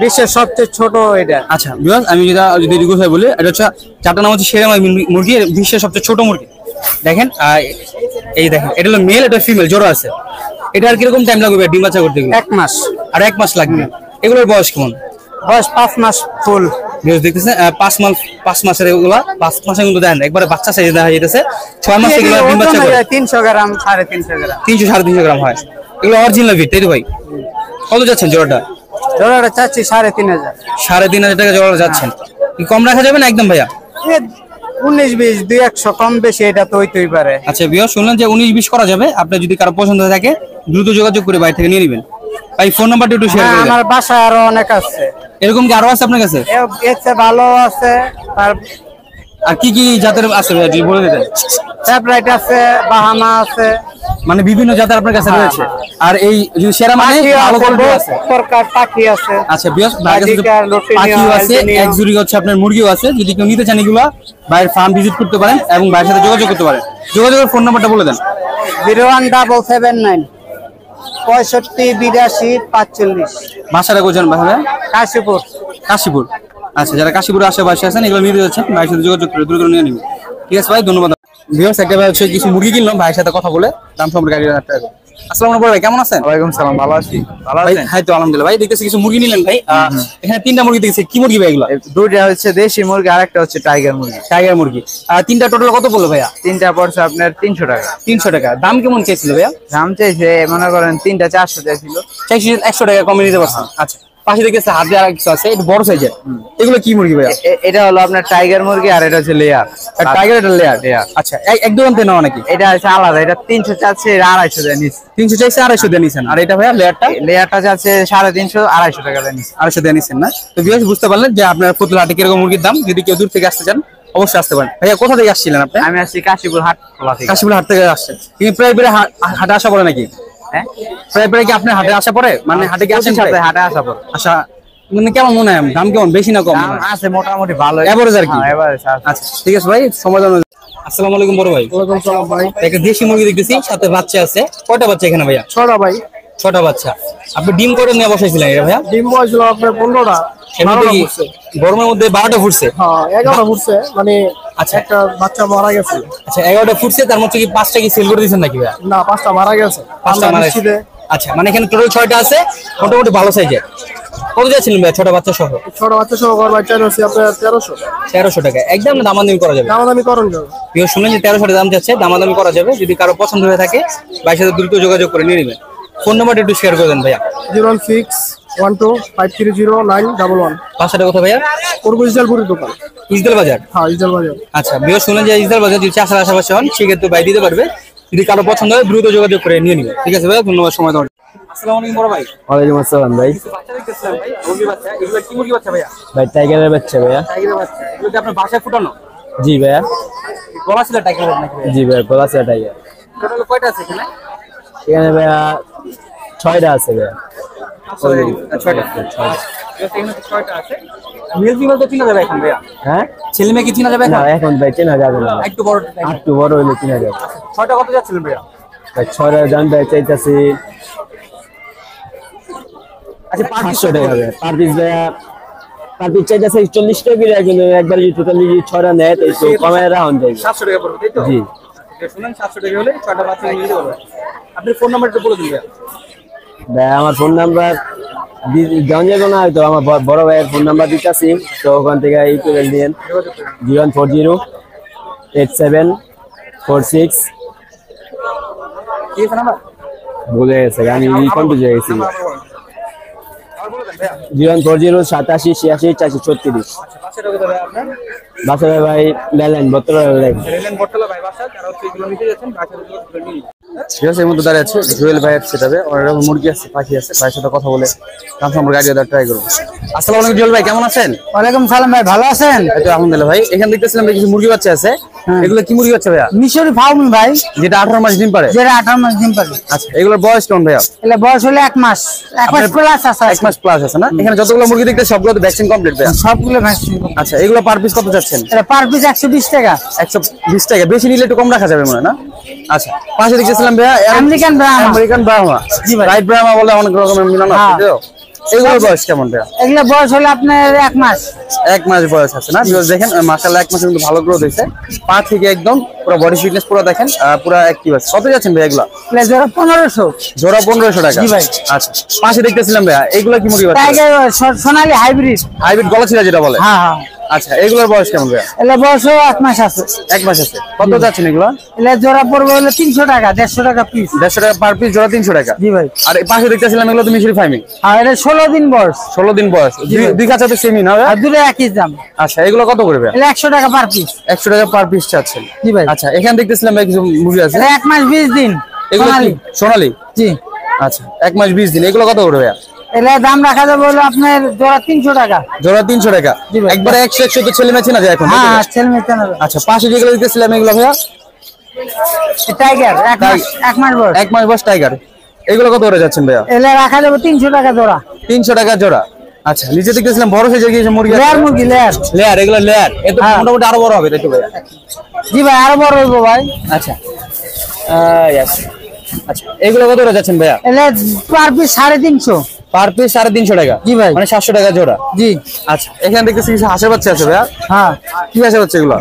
[SPEAKER 4] বিশ্বের সবচেয়ে ছোট এটা।
[SPEAKER 1] আচ্ছা ভিউয়ার্স আমি যদি রিকোয়েস্ট হয় বলি, এটা হচ্ছে চারটা নাম হচ্ছে শেরেমা মুরগি, বিশ্বের সবচেয়ে ছোট মুরগি। দেখেন এই দেখেন এটা হলো মেল, এটা ফিমেল জোড়া আছে। এটা আর কিরকম টাইম লাগবে ডিম বাচ্চা করতে গেলে?
[SPEAKER 4] 1 মাস।
[SPEAKER 1] আর 1 মাস লাগবে। এগুলোর বয়স কেমন?
[SPEAKER 4] বয়স 5 মাস ফুল।
[SPEAKER 1] ভিউয়ার্স দেখতেছেন 5 মাসের এগুলা 5 মাসে কিন্তু দেখেন একবারে বাচ্চা সাইজে দেখা যাইতেছে। 6 মাস এগুলো ডিম বাচ্চা করে
[SPEAKER 4] 300 গ্রাম 350 গ্রাম
[SPEAKER 1] 300-350 গ্রাম হয়। এগুলো অরিজিনাল ভিট তাই তো ভাই? কত যাচ্ছেন জোড়াটা?
[SPEAKER 4] জোড়াটা চাচ্ছি 3500।
[SPEAKER 1] 3500 টাকা জোড়া যাচ্ছেন। কি কম রাখা যাবে না একদম ভাইয়া?
[SPEAKER 4] 19-20 200 কম বেশি এটা তো হইতেই পারে।
[SPEAKER 1] আচ্ছা ভিউয়ার্স শুনলেন যে 19-20 করা যাবে। আপনার যদি কারো পছন্দ হয়ে থাকে দ্রুত যোগাযোগ করে বাইরে থেকে নিয়ে নেবেন। ভাই ফোন নাম্বারটা একটু শেয়ার করে দেন।
[SPEAKER 4] আমার বাসায় আরো অনেক আছে।
[SPEAKER 1] এরকম কি আরো আছে আপনার কাছে?
[SPEAKER 4] এর চেয়ে ভালো আছে।
[SPEAKER 1] আর কি কি জাতের আছে ভাই যদি বলে দিতেন?
[SPEAKER 4] ফেভারিট আছে, বাহামা আছে,
[SPEAKER 1] মানে বিভিন্ন জাতের আপনার কাছে রয়েছে। আর এই যদি সেরা মানে ভালো কোয়ালিটি আছে।
[SPEAKER 4] সরকার পাখি আছে।
[SPEAKER 1] আচ্ছা ভিউয়ার্স বাইরে কাছে
[SPEAKER 4] বাজিকার, লটিনিয়া,
[SPEAKER 1] পাখিও আছে,
[SPEAKER 4] আলবিনিয়া।
[SPEAKER 1] এক্সোটিক হচ্ছে আপনার মুরগিও আছে। যদি কেউ নিতে চান এগুলো বাইরের ফার্ম ভিজিট করতে পারেন এবং বাইরের সাথে যোগাযোগ করতে পারেন। যোগাযোগের ফোন নাম্বারটা বলে দেন।
[SPEAKER 4] 01779 65 82 45।
[SPEAKER 1] ভাষাটা কোথায় ভাষা?
[SPEAKER 4] কাশীপুর।
[SPEAKER 1] কাশীপুর। আচ্ছা যারা কাশীপুরের আশেপাশে আছেন এগুলো নিতে যাচ্ছেন ভাইয়ের সাথে যোগাযোগ করে দ্রুত নিয়ে নেবেন। ঠিক আছে ভাই, ধন্যবাদ। ভিউয়ার্স একটা ভাই হচ্ছে কিছু মুরগি কিনলাম, ভাইয়ের সাথে কথা বলে দাম সম্পর্কে আইডিয়া রাখতে হবে। আসসালামু আলাইকুম ভাই, কেমন আছেন?
[SPEAKER 4] ওয়ালাইকুম সালাম, ভালো আছি। ভালো
[SPEAKER 1] ভাই হ্যাঁ তো আলহামদুলিল্লাহ। ভাই দেখতেছি কিছু মুরগি নিলেন ভাই। এখানে 3টা মুরগি দেখতেছি। কি মুরগি ভাই এগুলো?
[SPEAKER 4] দুইটা হচ্ছে দেশি মুরগি, আরেকটা হচ্ছে টাইগার মুরগি।
[SPEAKER 1] টাইগার মুরগি। 3টা টোটাল কত পড়লো ভাইয়া?
[SPEAKER 4] 3টা পড়ছে আপনার 300 টাকা।
[SPEAKER 1] 300 টাকা। দাম কেমন চেয়েছিল ভাইয়া?
[SPEAKER 4] দাম চাইছে মনে করেন 3টা 400 চাইছিল।
[SPEAKER 1] 100 টাকা কমে নিতে পারছেন। আচ্ছা পাশে দেখতেছে হাতে আর কিছু আছে, এটা বড় সাইজের। এগুলো কি মুরগি ভাইয়া?
[SPEAKER 4] এটা হলো আপনার টাইগার মুরগি আর এটা হচ্ছে লেয়ার।
[SPEAKER 1] টাইগার এটা লেয়ার। আচ্ছা এক দোকান থেকে নেওয়া নাকি?
[SPEAKER 4] এটা হচ্ছে আলাদা, এটা 300 চাচ্ছে, এটা 250 দিয়ে নিচ্ছে।
[SPEAKER 1] 300 চাইছে 250 দিয়ে নিছেন। আর এটা ভাইয়া লেয়ারটা?
[SPEAKER 4] লেয়ারটা চাচ্ছে 350 250 টাকা দিয়ে নিচ্ছে।
[SPEAKER 1] 250 দিয়ে নিছেন না? তো ভিউয়ার্স বুঝতে পারলেন যে আপনার ফতুল্লাহাটে কিরকম মুরগির দাম। যদি কেউ দূর থেকে আসতে চান অবশ্যই আসতে পারেন। ভাইয়া কোথা থেকে আসছিলেন আপনি?
[SPEAKER 4] আমি আসছি কাশীপুর হাট খোলা থেকে।
[SPEAKER 1] কাশীপুর হাট থেকে আসছেন। কিন্তু প্রায় হাটে আসা পড়ে নাকি?
[SPEAKER 4] হ্যাঁ
[SPEAKER 1] প্রায় কি আপনার হাটে আসা পড়ে? মানে হাটে কি আসেন
[SPEAKER 4] সাথে
[SPEAKER 1] প্রায়?
[SPEAKER 4] হাটে আসা পর
[SPEAKER 1] আচ্ছা মানে কেমন মনে হয় দাম কেমন, বেশি না কম?
[SPEAKER 4] দাম আছে মোটামুটি ভালো,
[SPEAKER 1] এভারেজ আর কি।
[SPEAKER 4] হ্যাঁ এভারেজ আছে।
[SPEAKER 1] আচ্ছা ঠিক আছে ভাই, সময় জানার জন্য। আসসালামু আলাইকুম বড় ভাই।
[SPEAKER 2] ওয়ালাইকুম সালাম ভাই।
[SPEAKER 1] একটা দেশি মুরগি দেখতেছি, সাথে বাচ্চা আছে। কয়টা বাচ্চা এখানে ভাইয়া?
[SPEAKER 2] 6টা ভাই।
[SPEAKER 1] 6টা বাচ্চা। আপনি ডিম করে নিয়ে বসাইছিলেন এটা ভাইয়া?
[SPEAKER 2] ডিম বয়ছিল আপনার 15টা,
[SPEAKER 1] এমনিতে কি গরমের মধ্যে 12টা ফুটছে?
[SPEAKER 2] হ্যাঁ 11টা ফুটছে, মানে
[SPEAKER 1] আচ্ছা
[SPEAKER 2] একটা বাচ্চা মারা গেছে।
[SPEAKER 1] আচ্ছা 11টা ফুটছে, তার মধ্যে কি 5টা কি সেল করে দিয়েছেন নাকি ভাইয়া?
[SPEAKER 2] না 5টা মারা গেছে।
[SPEAKER 1] 5টা মারা গেছে। আচ্ছা মানে এখানে টোটাল 6টা আছে, মোটামুটি ভালো সাইজের। কত যাচ্ছিলেন ভাইয়া 6টা বাচ্চা সহ?
[SPEAKER 2] ছোট বাচ্চা সহ ঘর বাচ্চা আছে আপনার 1300।
[SPEAKER 1] 1300 টাকা একদম দামাদামি করা যাবে।
[SPEAKER 2] দামাদামি করুন যাবে।
[SPEAKER 1] কেউ শুনলেন যে 1300 টাকা দাম যাচ্ছে, দামাদামি করা যাবে। যদি কারো পছন্দ হয়ে থাকে ভাইয়ের সাথে দ্রুত যোগাযোগ করে নিয়ে নেবেন। ফোন নাম্বারটা একটু শেয়ার করে দেন ভাইয়া।
[SPEAKER 2] 01612530911।
[SPEAKER 1] বাসাটা কোথায় ভাইয়া?
[SPEAKER 2] পূর্ব ইসলামপুরের দোকান।
[SPEAKER 1] ইসদাল বাজার।
[SPEAKER 2] হ্যাঁ ইসলাম বাজার।
[SPEAKER 1] আচ্ছা বিয়ে শুনলেন যে ইসদাল বাজার যদি চাষের আশেপাশে হন সেক্ষেত্রে ভাই দিতে পারবে। যদি কারো পছন্দ হয় দ্রুত যোগাযোগ করে নিয়ে নেবেন। ঠিক আছে ভাইয়া, ধন্যবাদ সময় দেওয়ার জন্য। আসসালামু আলাইকুম বড় ভাই।
[SPEAKER 5] ওয়ালাইকুম আসসালাম ভাই।
[SPEAKER 1] বাচ্চা দেখতেছিলাম ভাই, মুরগি বাচ্চা। এগুলো কি মুরগি বাচ্চা ভাইয়া?
[SPEAKER 5] ভাই টাইগারের বাচ্চা ভাইয়া।
[SPEAKER 1] টাইগারের বাচ্চা। এগুলো কি আপনার বাসায় ফুটানো?
[SPEAKER 5] জি ভাইয়া।
[SPEAKER 1] গলা ছিল টাইগারের নাকি ভাইয়া?
[SPEAKER 5] জি ভাইয়া, গলা আছে টাইগার।
[SPEAKER 1] টোটাল কয়টা আছে এখানে?
[SPEAKER 5] এখানে ভাইয়া 6টা আছে ভাইয়া।
[SPEAKER 1] 6টা। এখানে 6টা আছে। মেল ফিমেল তো চিনা যাবে এখন ভাইয়া?
[SPEAKER 5] হ্যাঁ
[SPEAKER 1] ছেলে মেয়ে কি চিনা যাবে
[SPEAKER 5] না
[SPEAKER 1] এখন?
[SPEAKER 5] এখন ভাই চেনা যাবে না,
[SPEAKER 1] একটু বড়।
[SPEAKER 5] একটু বড় হইলে চেনা যাবে।
[SPEAKER 1] 6টা কত যাচ্ছিলেন ভাইয়া?
[SPEAKER 5] ভাই 6টা দাম ভাই চাইতাছি
[SPEAKER 1] আচ্ছা
[SPEAKER 5] 500 টাকা ভাইয়া পার পিস ভাইয়া। পার পিস চাইতাছি 40 টাকা করে, কিন্তু একবার যদি টোটালি 6টা নেয় তো একটু কমে রাখুন যায়।
[SPEAKER 1] 700 টাকা পড়বে তাই তো?
[SPEAKER 5] জি
[SPEAKER 1] শুনুন 700 টাকা হলে 6টা বাচ্চা নিয়ে নিতে পারবেন। আপনি ফোন নাম্বারটা বলে দিন ভাইয়া।
[SPEAKER 5] ভাই আমার ফোন নাম্বার দেওয়া যাবে না, হয়তো আমার বড় ভাইয়ের ফোন নাম্বার দিতেছি, তো ওখান থেকে এই করে দিন 01408746
[SPEAKER 1] কি নাম্বার?
[SPEAKER 5] ভুলে গেছে আমি কনফিউজ হয়ে গেছি।
[SPEAKER 1] আর বলে দেন ভাইয়া।
[SPEAKER 5] 014086868436।
[SPEAKER 1] আচ্ছা বাচ্চাটা কোথায় ভাই আপনার?
[SPEAKER 5] বাসায় ভাই লেলেন বত্তর
[SPEAKER 1] রেলেন বটতলা ভাই বাসা, যারা হচ্ছে এগুলো নিতে যাচ্ছেন বাসায় যোগাযোগ করে নিন। ঠিক আছে, এর মধ্যে দাঁড়িয়ে আছে জুয়েল ভাইয়ের সেটাবে অনেক রকম মুরগি আছে, পাখি আছে। ভাইয়ের সাথে কথা বলে দাম সম্পর্কে আইডিয়া দেওয়ার ট্রাই করবো। আসসালামু আলাইকুম জুয়েল ভাই, কেমন আছেন?
[SPEAKER 4] ওয়ালাইকুম সালাম ভাই, ভালো আছেন?
[SPEAKER 1] এই তো আলহামদুলিল্লাহ ভাই। এখানে দেখতেছিলাম কিছু মুরগি বাচ্চা আছে, এগুলো কি মুরগি বাচ্চা ভাইয়া?
[SPEAKER 4] মিশরি ফাউমি ভাই,
[SPEAKER 1] যেটা 18 মাস ডিম পারে?
[SPEAKER 4] যেটা 18 মাস ডিম পারে।
[SPEAKER 1] আচ্ছা এগুলোর বয়স কেমন ভাইয়া?
[SPEAKER 4] এলে বয়স হলে 1 মাস, 1 মাস প্লাস আছে।
[SPEAKER 1] 1 মাস প্লাস আছে না? এখানে যতগুলো মুরগি দেখতে সবগুলো তো ভ্যাকসিন কমপ্লিট ভাইয়া?
[SPEAKER 4] সবগুলো ভ্যাকসিন।
[SPEAKER 1] আচ্ছা এগুলো পার পিস কত যাচ্ছেন?
[SPEAKER 4] এটা পার পিস 120 টাকা।
[SPEAKER 1] 120 টাকা, বেশি নিলে একটু কম রাখা যাবে মনে হয় না? আচ্ছা পাশে দেখতেছিলাম ভাইয়া
[SPEAKER 4] আমেরিকান ব্রাহ্মা।
[SPEAKER 1] আমেরিকান ব্রাহ্মা।
[SPEAKER 4] জি ভাই।
[SPEAKER 1] রাইট ব্রাহ্মা বলে অনেক রকমের মিলানো আছে তো? এগুলোর বয়স কেমন ভাইয়া?
[SPEAKER 4] এগুলো বয়স হলে আপনার 1 মাস।
[SPEAKER 1] 1 মাস বয়স আছে না? ভিউয়ার্স দেখেন মাশাআল্লাহ 1 মাসে কিন্তু ভালো গ্রোথ হয়েছে। পা থেকে একদম পুরো বডি ফিটনেস পুরো দেখেন, পুরো অ্যাক্টিভ আছে। কত যাচ্ছেন ভাই এগুলা?
[SPEAKER 4] এগুলো জোড়া 1500।
[SPEAKER 1] জোড়া 1500 টাকা।
[SPEAKER 4] জি ভাই।
[SPEAKER 1] আচ্ছা পাশে দেখতেছিলাম ভাইয়া এগুলা কি মুরগি বাচ্চা?
[SPEAKER 4] টাইগার সোনালী হাইব্রিড।
[SPEAKER 1] হাইব্রিড গলা ছিলা যেটা বলে?
[SPEAKER 4] হ্যাঁ হ্যাঁ।
[SPEAKER 1] আচ্ছা এগুলোর বয়স কেমন ভাইয়া?
[SPEAKER 4] এগুলো বয়স 1 মাস আছে।
[SPEAKER 1] 1 মাস আছে। কত যাচ্ছেন এগুলা?
[SPEAKER 4] এগুলো জোড়া পড়বে হলো 300 টাকা, 150 টাকা পিস।
[SPEAKER 1] 150 টাকা পার পিস, জোড়া 300 টাকা।
[SPEAKER 4] জি ভাই।
[SPEAKER 1] আর এই পাশে দেখতেছিলাম এগুলো তো মিশরি ফার্মিং।
[SPEAKER 4] আর এটা 16 দিন বয়স।
[SPEAKER 1] 16 দিন বয়স। দুই কাছে তো সেমই না ভাইয়া?
[SPEAKER 4] আর দুটো একই দাম।
[SPEAKER 1] আচ্ছা এগুলো কত করে ভাইয়া?
[SPEAKER 4] এগুলো 100 টাকা পার পিস।
[SPEAKER 1] 100 টাকা পার পিস চাচ্ছেন?
[SPEAKER 4] জি ভাই।
[SPEAKER 1] আচ্ছা এখানে দেখতেছিলাম ভাই কিছু মুরগি আছে,
[SPEAKER 4] এটা 1 মাস 20 দিন
[SPEAKER 1] এগুলো
[SPEAKER 4] সোনালী।
[SPEAKER 1] কি সোনালী?
[SPEAKER 4] জি।
[SPEAKER 1] আচ্ছা 1 মাস 20 দিন, এগুলো কত করে ভাইয়া?
[SPEAKER 4] এগুলো দাম রাখা যাবে হলো আপনার জোড়া 300 টাকা।
[SPEAKER 1] জোড়া 300 টাকা।
[SPEAKER 4] জি ভাই।
[SPEAKER 1] একবারে 100 তো ছেলে মেয়ে না যায় এখন?
[SPEAKER 4] হ্যাঁ ছেলে মেয়ে না।
[SPEAKER 1] আচ্ছা পাশে যেগুলো দিতেছিলাম এগুলো ভাইয়া?
[SPEAKER 4] টাইগার 1 মাস বয়স।
[SPEAKER 1] 1 মাস বয়স টাইগার। এগুলো কত করে যাচ্ছেন ভাইয়া?
[SPEAKER 4] এগুলো রাখা যাবে 300 টাকা জোড়া।
[SPEAKER 1] 300 টাকা জোড়া। আচ্ছা নিচে দেখতেছিলাম বড় সাইজের কিছু মুরগি আছে।
[SPEAKER 4] লেয়ার মুরগি, লেয়ার।
[SPEAKER 1] লেয়ার, এগুলো লেয়ার। এ তো
[SPEAKER 4] হ্যাঁ।
[SPEAKER 1] মোটামুটি আরো বড় হবে তাই তো ভাইয়া?
[SPEAKER 4] জি ভাই আরো বড় হইবো ভাই।
[SPEAKER 1] আচ্ছা yes। আচ্ছা এগুলো কত করে যাচ্ছেন ভাইয়া?
[SPEAKER 4] এগুলো পার পিস 350।
[SPEAKER 1] পার পিস 350 টাকা।
[SPEAKER 4] জি ভাই।
[SPEAKER 1] মানে 700 টাকা জোড়া।
[SPEAKER 4] জি।
[SPEAKER 1] আচ্ছা এখানে দেখতেছি কিছু হাঁসের বাচ্চা আছে ভাইয়া?
[SPEAKER 4] হ্যাঁ
[SPEAKER 1] কি হাঁসের বাচ্চা এগুলো?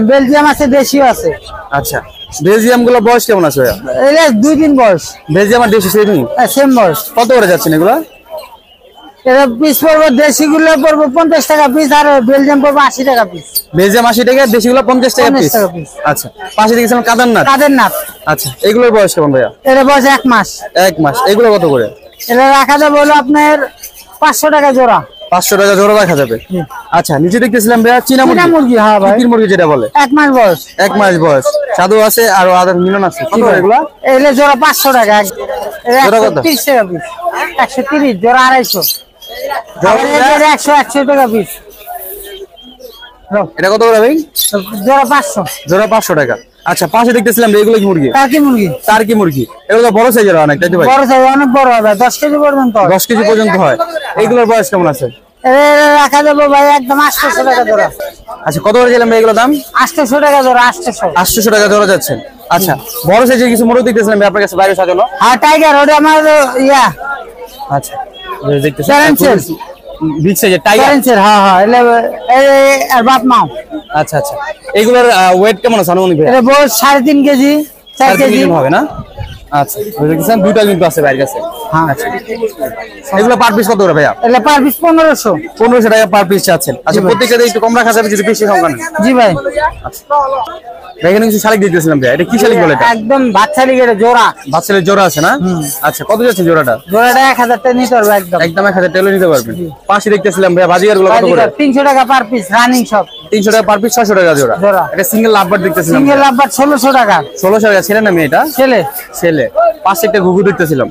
[SPEAKER 4] বেলজিয়াম আছে, দেশিও আছে।
[SPEAKER 1] আচ্ছা বেলজিয়াম গুলো বয়স কেমন আছে ভাইয়া?
[SPEAKER 4] এগুলো 2 দিন বয়স।
[SPEAKER 1] বেলজিয়াম আর দেশি সেম
[SPEAKER 4] সেম বয়স।
[SPEAKER 1] কত করে যাচ্ছেন এগুলো?
[SPEAKER 4] এটা পিস পড়বে, দেশি গুলো পড়বে 50 টাকা পিস, আর বেলজিয়াম পড়বে 80 টাকা পিস।
[SPEAKER 1] বেলজিয়াম 80 টাকা, দেশি গুলো 50 টাকা
[SPEAKER 4] 50
[SPEAKER 1] পিস।
[SPEAKER 4] টাকা পিস।
[SPEAKER 1] আচ্ছা পাশে দেখছিলাম কাদারনাথ।
[SPEAKER 4] কাদের নাথ।
[SPEAKER 1] আচ্ছা এগুলোর বয়স কেমন ভাইয়া?
[SPEAKER 4] এটা বয়স 1 মাস।
[SPEAKER 1] 1 মাস। এগুলো কত করে?
[SPEAKER 4] এটা রাখা যাবে হলো আপনার 500 টাকা জোড়া।
[SPEAKER 1] 500 টাকা জোড়া রাখা যাবে। আচ্ছা নিচে দেখতেছিলাম ভাইয়া চীনা
[SPEAKER 4] চীনা মুরগি। হ্যাঁ ভাই।
[SPEAKER 1] মুরগি, মুরগি যেটা বলে?
[SPEAKER 4] 1 মাস বয়স।
[SPEAKER 1] 1 মাস বয়স। সাদু আছে আর আদার মিলন আছে। কত করে এগুলো?
[SPEAKER 4] এগুলো জোড়া 500 টাকা।
[SPEAKER 1] জোড়া কত?
[SPEAKER 4] 130 টাকা পিস। 130 জোড়া 250। জোড়া 100 টাকা পিস।
[SPEAKER 1] এটা কত করে ভাই?
[SPEAKER 4] জোড়া 500।
[SPEAKER 1] জোড়া 500 টাকা। আচ্ছা পাশে দেখতেছিলাম এগুলো কি মুরগি?
[SPEAKER 4] টার্কি মুরগি।
[SPEAKER 1] টার্কি মুরগি। এগুলো তো বড় সাইজের অনেক তাই তো ভাই?
[SPEAKER 4] বড় সাইজ, অনেক বড় হবে, 10 কেজি পর্যন্ত।
[SPEAKER 1] 10 কেজি পর্যন্ত হয়। এগুলোর বয়স কেমন আছে?
[SPEAKER 4] এটা রাখা যাবে ভাই একদম 800 টাকা জোড়া।
[SPEAKER 1] আচ্ছা কত করে দিলাম ভাই এগুলোর দাম?
[SPEAKER 4] 800 টাকা জোড়া। 800
[SPEAKER 1] 800 টাকা জোড়া যাচ্ছেন। আচ্ছা, বড় সাইজের কিছু মোরগ দেখতেছিলাম ভাই আপনার কাছে বাইরে সাজানো।
[SPEAKER 4] হ্যাঁ টাইগার ওটা আমার ইয়া
[SPEAKER 1] আচ্ছা, দেখতেছেন
[SPEAKER 4] প্যারেন্টসের
[SPEAKER 1] বিগ সাইজের টাইগার।
[SPEAKER 4] প্যারেন্টসের হ্যাঁ এলে আর বাপ মাও।
[SPEAKER 1] আচ্ছা আচ্ছা, এগুলোর ওয়েট কেমন আছে আনুমানিক ভাই?
[SPEAKER 4] এটা বড় 3.5 কেজি 4 কেজি
[SPEAKER 1] হবে না? আচ্ছা, দেখতেছেন দুটো কিন্তু আছে বাইরের কাছে।
[SPEAKER 4] হ্যাঁ
[SPEAKER 1] আচ্ছা, এগুলো পার পিস কত করে ভাইয়া?
[SPEAKER 4] এলে পার পিস 1500।
[SPEAKER 1] 1500 টাকা পার পিস চাচ্ছেন। আচ্ছা, প্রত্যেকটাতে একটু কম রাখা যাবে যদি বেশি সংখ্যা নেন?
[SPEAKER 4] জি ভাই।
[SPEAKER 1] এখানে কিছু শালিক দিতেছিলাম ভাই, এটা কি শালিক বলে? এটা
[SPEAKER 4] একদম বাচ্চা লিগের জোড়া।
[SPEAKER 1] বাচ্চাদের জোড়া আছে না? আচ্ছা, কত যাচ্ছে জোড়াটা?
[SPEAKER 4] জোড়াটা 1000 টাকা নিতে পারবে একদম।
[SPEAKER 1] একদম 1000 টাকা নিতে পারবেন। পাশে দেখতেছিলাম ভাই বাজিগার গুলো কত করে?
[SPEAKER 4] 300 টাকা পার পিস রানিং সব।
[SPEAKER 1] 300 টাকা পার পিস, 600 টাকা জোড়া।
[SPEAKER 4] জোড়া।
[SPEAKER 1] এটা সিঙ্গেল লাভবার দেখতেছিলাম।
[SPEAKER 4] সিঙ্গেল লাভবার 1600 টাকা।
[SPEAKER 1] 1600 টাকা। ছেলে না মেয়ে এটা?
[SPEAKER 4] ছেলে।
[SPEAKER 1] ছেলে। পাশে একটা ঘুঘু দেখতেছিলাম,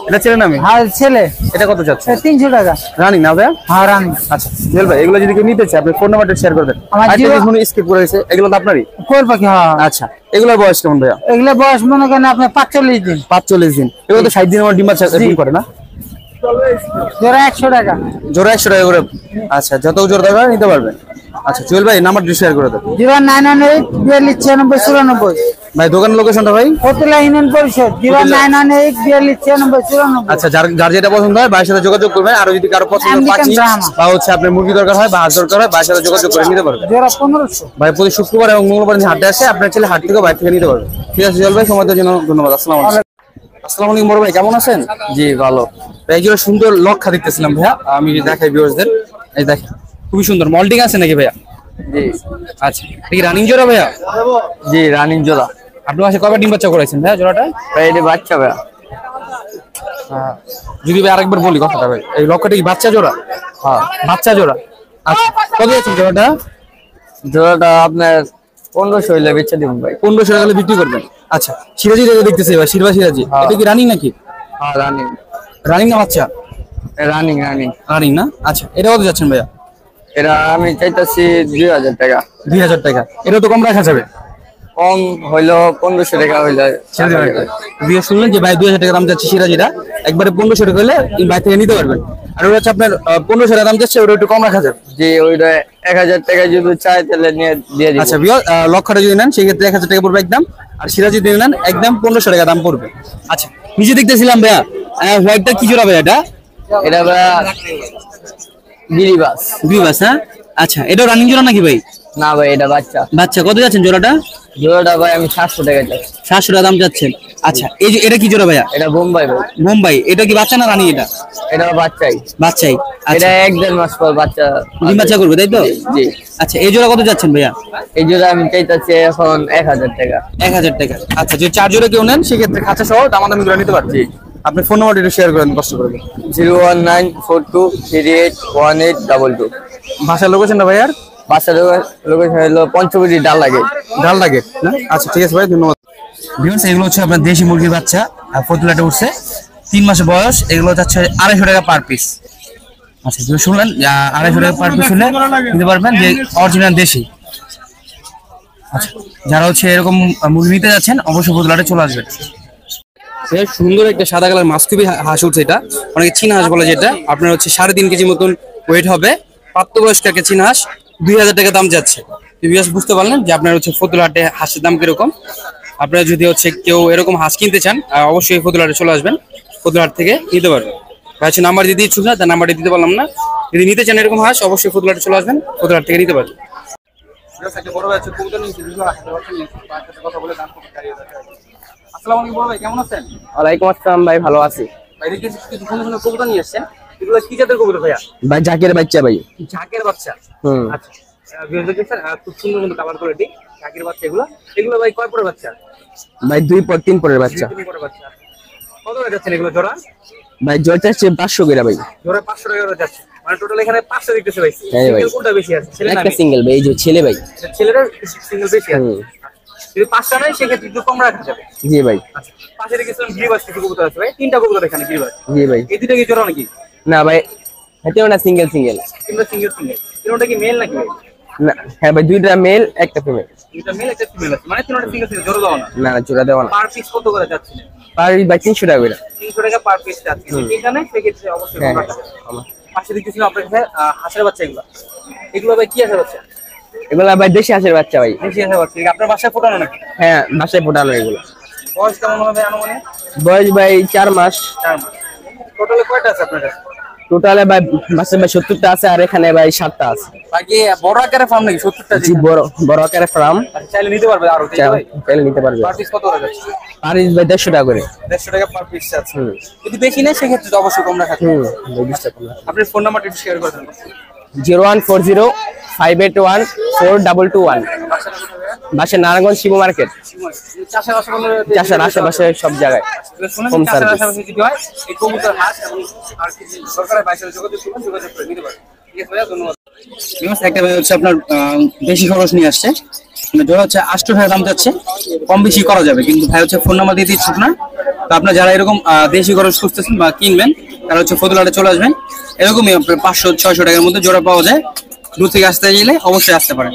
[SPEAKER 1] এটা ছেলে না মেয়ে?
[SPEAKER 4] হ্যাঁ ছেলে।
[SPEAKER 1] এটা কত যাচ্ছে?
[SPEAKER 4] 300 টাকা।
[SPEAKER 1] রানিং না ভাই?
[SPEAKER 4] হ্যাঁ রানিং।
[SPEAKER 1] আচ্ছা জুয়েল ভাই, এগুলো যদি কেউ নিতে চায় আপনি ফোন নাম্বারটা শেয়ার করে দেন।
[SPEAKER 4] আমার
[SPEAKER 1] আরেকটা ফোন স্কিপ করে গেছে, এগুলো তো আপনারই?
[SPEAKER 4] কোয়েল পাখি। হ্যাঁ
[SPEAKER 1] আচ্ছা, এগুলোর বয়স কেমন ভাইয়া?
[SPEAKER 4] এগুলা বয়স মনে করেন আপনার 45 দিন।
[SPEAKER 1] 45 দিন। এগুলো তো 60 দিনের ডিম বাচ্চা ডিম করে না?
[SPEAKER 4] জোড়া 100 টাকা।
[SPEAKER 1] জোড়া 100 টাকা করে। আচ্ছা, যত জোড়া দরকার নিতে পারবেন। আচ্ছা জুয়েল ভাই, নাম্বারটা শেয়ার করে দেন।
[SPEAKER 4] 0998 42 96 94।
[SPEAKER 1] ভাই দোকানের লোকেশনটা ভাই?
[SPEAKER 4] ফতুল্লা ইউনিয়ন পরিষদ। 0998 42 96 94।
[SPEAKER 1] আচ্ছা, যার যেটা পছন্দ হয় ভাইয়ের সাথে যোগাযোগ করবেন। আর যদি কারো পছন্দ পাখি বা হচ্ছে আপনার মুরগি দরকার হয় বা হাঁস দরকার হয়, ভাইয়ের সাথে যোগাযোগ করে নিতে পারবেন।
[SPEAKER 4] জোড়া 1500।
[SPEAKER 1] ভাই প্রতি শুক্রবার এবং মঙ্গলবার দিন হাটে আসে, আপনার ছেলে হাট থেকে বাইরে থেকে নিতে পারবেন। ঠিক আছে জুয়েল ভাই, সময় দেওয়ার জন্য ধন্যবাদ। আসসালামু আলাইকুম। আসসালামু আলাইকুম বড় ভাই, কেমন আছেন?
[SPEAKER 5] জি ভালো।
[SPEAKER 1] এই যে সুন্দর লক্ষা দেখতেছিলাম ভাইয়া, আমি দেখাই ভিউয়ারদের। এই দেখেন খুবই সুন্দর মল্টিং আছে নাকি ভাইয়া?
[SPEAKER 5] জি।
[SPEAKER 1] আচ্ছা, এটা কি রানিং জোড়া ভাইয়া?
[SPEAKER 5] জি রানিং জোড়া।
[SPEAKER 1] আপনি মাসে কবে ডিম বাচ্চা করাইছেন ভাইয়া জোড়াটা?
[SPEAKER 5] ভাই এটা বাচ্চা ভাই।
[SPEAKER 1] যদি ভাই আরেকবার বলি কথাটা ভাই, এই লক্ষাটা কি বাচ্চা জোড়া?
[SPEAKER 5] হ্যাঁ
[SPEAKER 1] বাচ্চা জোড়া। আচ্ছা, কত যাচ্ছে জোড়াটা?
[SPEAKER 5] জোড়াটা আপনার 1500 হইলে বেচে দিব ভাই।
[SPEAKER 1] 1500 টাকা বিক্রি করবেন। আচ্ছা, সিরাজি দেখতেছি ভাই, সিরাজি এটা কি রানিং নাকি?
[SPEAKER 5] হ্যাঁ রানিং।
[SPEAKER 1] রানিং না বাচ্চা?
[SPEAKER 5] Running running.
[SPEAKER 1] রানিং না? আচ্ছা, এটা কত যাচ্ছেন ভাইয়া?
[SPEAKER 5] এটা আমি চাইতাছি 2000 টাকা।
[SPEAKER 1] 2000 টাকা। এটা তো কম রাখা যাবে?
[SPEAKER 5] কম হইলো 1500 টাকা হইলে
[SPEAKER 1] ছেড়ে দেবেন। দিয়ে শুনলেন যে ভাই 2000 টাকা দাম যাচ্ছে সিরাজিটা, একবারে 1500 টাকা হলে বাইরে থেকে নিতে পারবেন। আর ওটা হচ্ছে আপনার 1500 টাকা দাম যাচ্ছে, ওটা একটু কম রাখা যাবে।
[SPEAKER 5] জি ওইটা 1000 টাকা যদি চাই তাহলে নিয়ে দিয়ে দিব।
[SPEAKER 1] আচ্ছা ভিউয়ার, লক্ষটা যদি নেন সেক্ষেত্রে 1000 টাকা পড়বে একদম, আর সিরাজি যদি নেন একদম 1500 টাকা দাম পড়বে। আচ্ছা, নিচে দেখতেছিলাম ভাইয়া হোয়াইটটা কি জোড়া ভাইয়া? এটা
[SPEAKER 5] এটা ভাই গিরিবাস।
[SPEAKER 1] গ্রিবাস। হ্যাঁ আচ্ছা, এটা রানিং জোড়া নাকি ভাই?
[SPEAKER 5] না ভাই এটা বাচ্চা।
[SPEAKER 1] বাচ্চা। কত যাচ্ছেন জোড়াটা?
[SPEAKER 5] জোড়াটা ভাই আমি 700 টাকা চাই।
[SPEAKER 1] 700 টাকা দাম যাচ্ছেন। আচ্ছা, এই যে এটা কি জোড়া ভাইয়া?
[SPEAKER 5] এটা বোম্বাই ভাই।
[SPEAKER 1] মুম্বাই। এটা কি বাচ্চা না রানিং? এটা
[SPEAKER 5] এটা বাচ্চাই।
[SPEAKER 1] বাচ্চাই।
[SPEAKER 5] এটা
[SPEAKER 1] আচ্ছা,
[SPEAKER 5] 1-1.5 মাস পর বাচ্চা
[SPEAKER 1] ডিম বাচ্চা করবে তাই তো?
[SPEAKER 5] জি।
[SPEAKER 1] আচ্ছা, এই জোড়া কত যাচ্ছেন ভাইয়া?
[SPEAKER 5] এই জোড়া আমি চাইতাছি এখন 1000 টাকা।
[SPEAKER 1] 1000 টাকা। আচ্ছা, যদি 4 জোড়া কেউ নেন সেক্ষেত্রে খাঁচা সহ দামাদামি করে নিতে পারছি। আপনি ফোন নাম্বারটা একটু শেয়ার করেন কষ্ট করে।
[SPEAKER 5] 01942381822।
[SPEAKER 1] ভাষার লোকেশনটা ভাই? আর
[SPEAKER 5] বাচ্চা লোকেশন হলো পঞ্চবটি ডাল লাগে।
[SPEAKER 1] ডাল লাগে না? আচ্ছা ঠিক আছে ভাই, ধন্যবাদ। ভিউয়ার্স, এগুলো হচ্ছে আপনার দেশি মুরগির বাচ্চা, ফতুল্লাটে উঠছে, 3 মাস বয়স। এগুলো হচ্ছে 250 টাকা পার পিস। আচ্ছা, যদি শুনলেন 250 টাকা পার পিস হলে নিতে পারবেন, যে অরিজিনাল দেশি। আচ্ছা, যারা হচ্ছে এরকম মুরগি নিতে যাচ্ছেন অবশ্যই ফতুল্লাটে চলে আসবেন। বেশ সুন্দর একটা সাদা কালার মাস্কুবি হাঁস উঠছে, এটা অনেকে চীনা হাঁস বলে, যেটা আপনার হচ্ছে 3.5 কেজি মতন ওয়েট হবে। প্রাপ্তবয়স্ক একটা চীনা হাঁস, 2000 টাকা দাম যাচ্ছে। বুঝতে পারলেন যে আপনার হচ্ছে ফতুল্লাটে হাঁসের দাম কিরকম। আপনারা যদি হচ্ছে কেউ এরকম হাঁস কিনতে চান অবশ্যই ফতুল্লাটে চলে আসবেন, ফতুল্লাট থেকে নিতে পারবেন। হচ্ছে নাম্বার দিয়ে দিচ্ছি না, তার নাম্বারটা দিতে পারলাম না। যদি নিতে চান এরকম হাঁস অবশ্যই ফতুল্লাটে চলে আসবেন, ফতুল্লাট থেকে নিতে পারবেন। আসসালামু আলাইকুম ভাই, কেমন আছেন?
[SPEAKER 5] ওয়ালাইকুম আসসালাম ভাই, ভালো আছি।
[SPEAKER 1] ভাই কিছু সুন্দর সুন্দর কবুতর নিয়ে আসছেন, এগুলো কি জাতের কবুতর ভাইয়া?
[SPEAKER 5] ভাই জাকের বাচ্চা ভাই।
[SPEAKER 1] ঝাঁকের বাচ্চা।
[SPEAKER 5] হুম।
[SPEAKER 1] আচ্ছা, খুব সুন্দর সুন্দর কালার কোয়ালিটি ঝাঁকের বাচ্চা। এগুলো ভাই কয় পরের বাচ্চা?
[SPEAKER 5] ভাই 2 পর 3 পরের বাচ্চা।
[SPEAKER 1] 2 পরের বাচ্চা। কত করে যাচ্ছেন এগুলো জোড়া?
[SPEAKER 5] ভাই জোড়া চাচ্ছে 500 করে ভাই।
[SPEAKER 1] জোড়া 500 টাকা করে যাচ্ছে, মানে টোটাল এখানে 500 দেখতেছে ভাই।
[SPEAKER 5] হ্যাঁ ভাই।
[SPEAKER 1] সিঙ্গেল কোনটা বেশি আছে, ছেলে না
[SPEAKER 5] একটা
[SPEAKER 1] মেয়ে?
[SPEAKER 5] সিঙ্গেল ভাই, এই যে ছেলে ভাই।
[SPEAKER 1] ছেলেরা সিঙ্গেল বেশি আছে।
[SPEAKER 5] হুম।
[SPEAKER 1] যদি 5টা নাই সেক্ষেত্রে একটু কম রাখা যাবে।
[SPEAKER 5] জি ভাই।
[SPEAKER 1] আচ্ছা, পাশে দেখেছিলাম গিরিবাস কিছু কবুতর আছে ভাই, 3টা কবুতর এখানে গিরিবাস।
[SPEAKER 5] জি ভাই।
[SPEAKER 1] এই দুটো কি জোড়া নাকি?
[SPEAKER 5] না ভাই, এটাও না সিঙ্গেল সিঙ্গেল।
[SPEAKER 1] তিনটা সিঙ্গেল সিঙ্গেল। তিনটা কি মেল নাকি ভাই?
[SPEAKER 5] না হ্যাঁ ভাই, 2টা মেল একটা ফিমেল।
[SPEAKER 1] দুটো মেল একটা ফিমেল আছে, মানে তিনটা সিঙ্গেল সিঙ্গেল, জোড়া দাও না।
[SPEAKER 5] না না জোড়া দেওয়া না।
[SPEAKER 1] পার পিস কত করে যাচ্ছে?
[SPEAKER 5] পার ভাই 300 টাকা করে।
[SPEAKER 1] 300 টাকা পার পিস যাচ্ছে। এখানে সেক্ষেত্রে অবশ্যই
[SPEAKER 5] হ্যাঁ
[SPEAKER 1] কম রাখা যাবে। পাশে দেখতেছিলাম আপনার কাছে হাঁসের বাচ্চা। এগুলো ভাই কি হাঁসের বাচ্চা?
[SPEAKER 5] এগুলা ভাই দেশি হাঁসের বাচ্চা ভাই।
[SPEAKER 1] দেশি হাঁসের বাচ্চা, আপনার বাসায় ফোটানো নাকি?
[SPEAKER 5] হ্যাঁ বাসায় ফোটানো এগুলো।
[SPEAKER 1] বয়স কেমন হবে আনুমানিক?
[SPEAKER 5] বয়স ভাই 4 মাস।
[SPEAKER 1] 4 মাস। টোটালে কয়টা আছে আপনার কাছে?
[SPEAKER 5] টোটালে ভাই বাসায় ভাই 70টা আছে, আর এখানে ভাই 7টা আছে।
[SPEAKER 1] বাকি বড় আকারে ফার্ম নাকি 70টা?
[SPEAKER 5] জি বড় বড় আকারে ফার্ম।
[SPEAKER 1] চাইলে নিতে পারবে আরো, তাই ভাই?
[SPEAKER 5] চাইলে নিতে পারবে।
[SPEAKER 1] পার পিস কত করে যাচ্ছে?
[SPEAKER 5] আর ভাই 150 টাকা করে।
[SPEAKER 1] 150 টাকা পার পিস আছে। যদি বেশি নেয় সেক্ষেত্রে তো অবশ্যই কম রাখা যাবে।
[SPEAKER 5] 20 টাকা।
[SPEAKER 1] আপনার ফোন নাম্বারটা একটু শেয়ার করে দেন।
[SPEAKER 5] 01405814221। বাসা নারায়ণগঞ্জ শিবু মার্কেট।
[SPEAKER 1] চাষের আশেপাশে
[SPEAKER 5] চাষার আশেপাশে সব জায়গায়
[SPEAKER 1] শুনেন,
[SPEAKER 5] হোম
[SPEAKER 1] চাষের
[SPEAKER 5] সার্ভিস।
[SPEAKER 1] আশেপাশে যদি হয় এই কবুতর, হাঁস এবং আর কি সরকারের বাইরে যোগাযোগ করবেন, যোগাযোগ করে নিতে পারেন। ঠিক আছে ভাইয়া, ধন্যবাদ। একটা ভাই হচ্ছে আপনার বেশি খরচ নিয়ে আসছে, ধরো হচ্ছে 800 টাকা দাম যাচ্ছে, কম বেশি করা যাবে, কিন্তু ভাই হচ্ছে ফোন নাম্বার দিয়ে দিচ্ছি না। তো আপনার যারা এরকম দেশি খরচ খুঁজতেছেন বা কিনবেন, তারা হচ্ছে ফতুল্লাটে চলে আসবেন। এরকমই আপনার 500-600 টাকার মধ্যে জোড়া পাওয়া যায়। দূর থেকে আসতে গেলে অবশ্যই আসতে পারেন।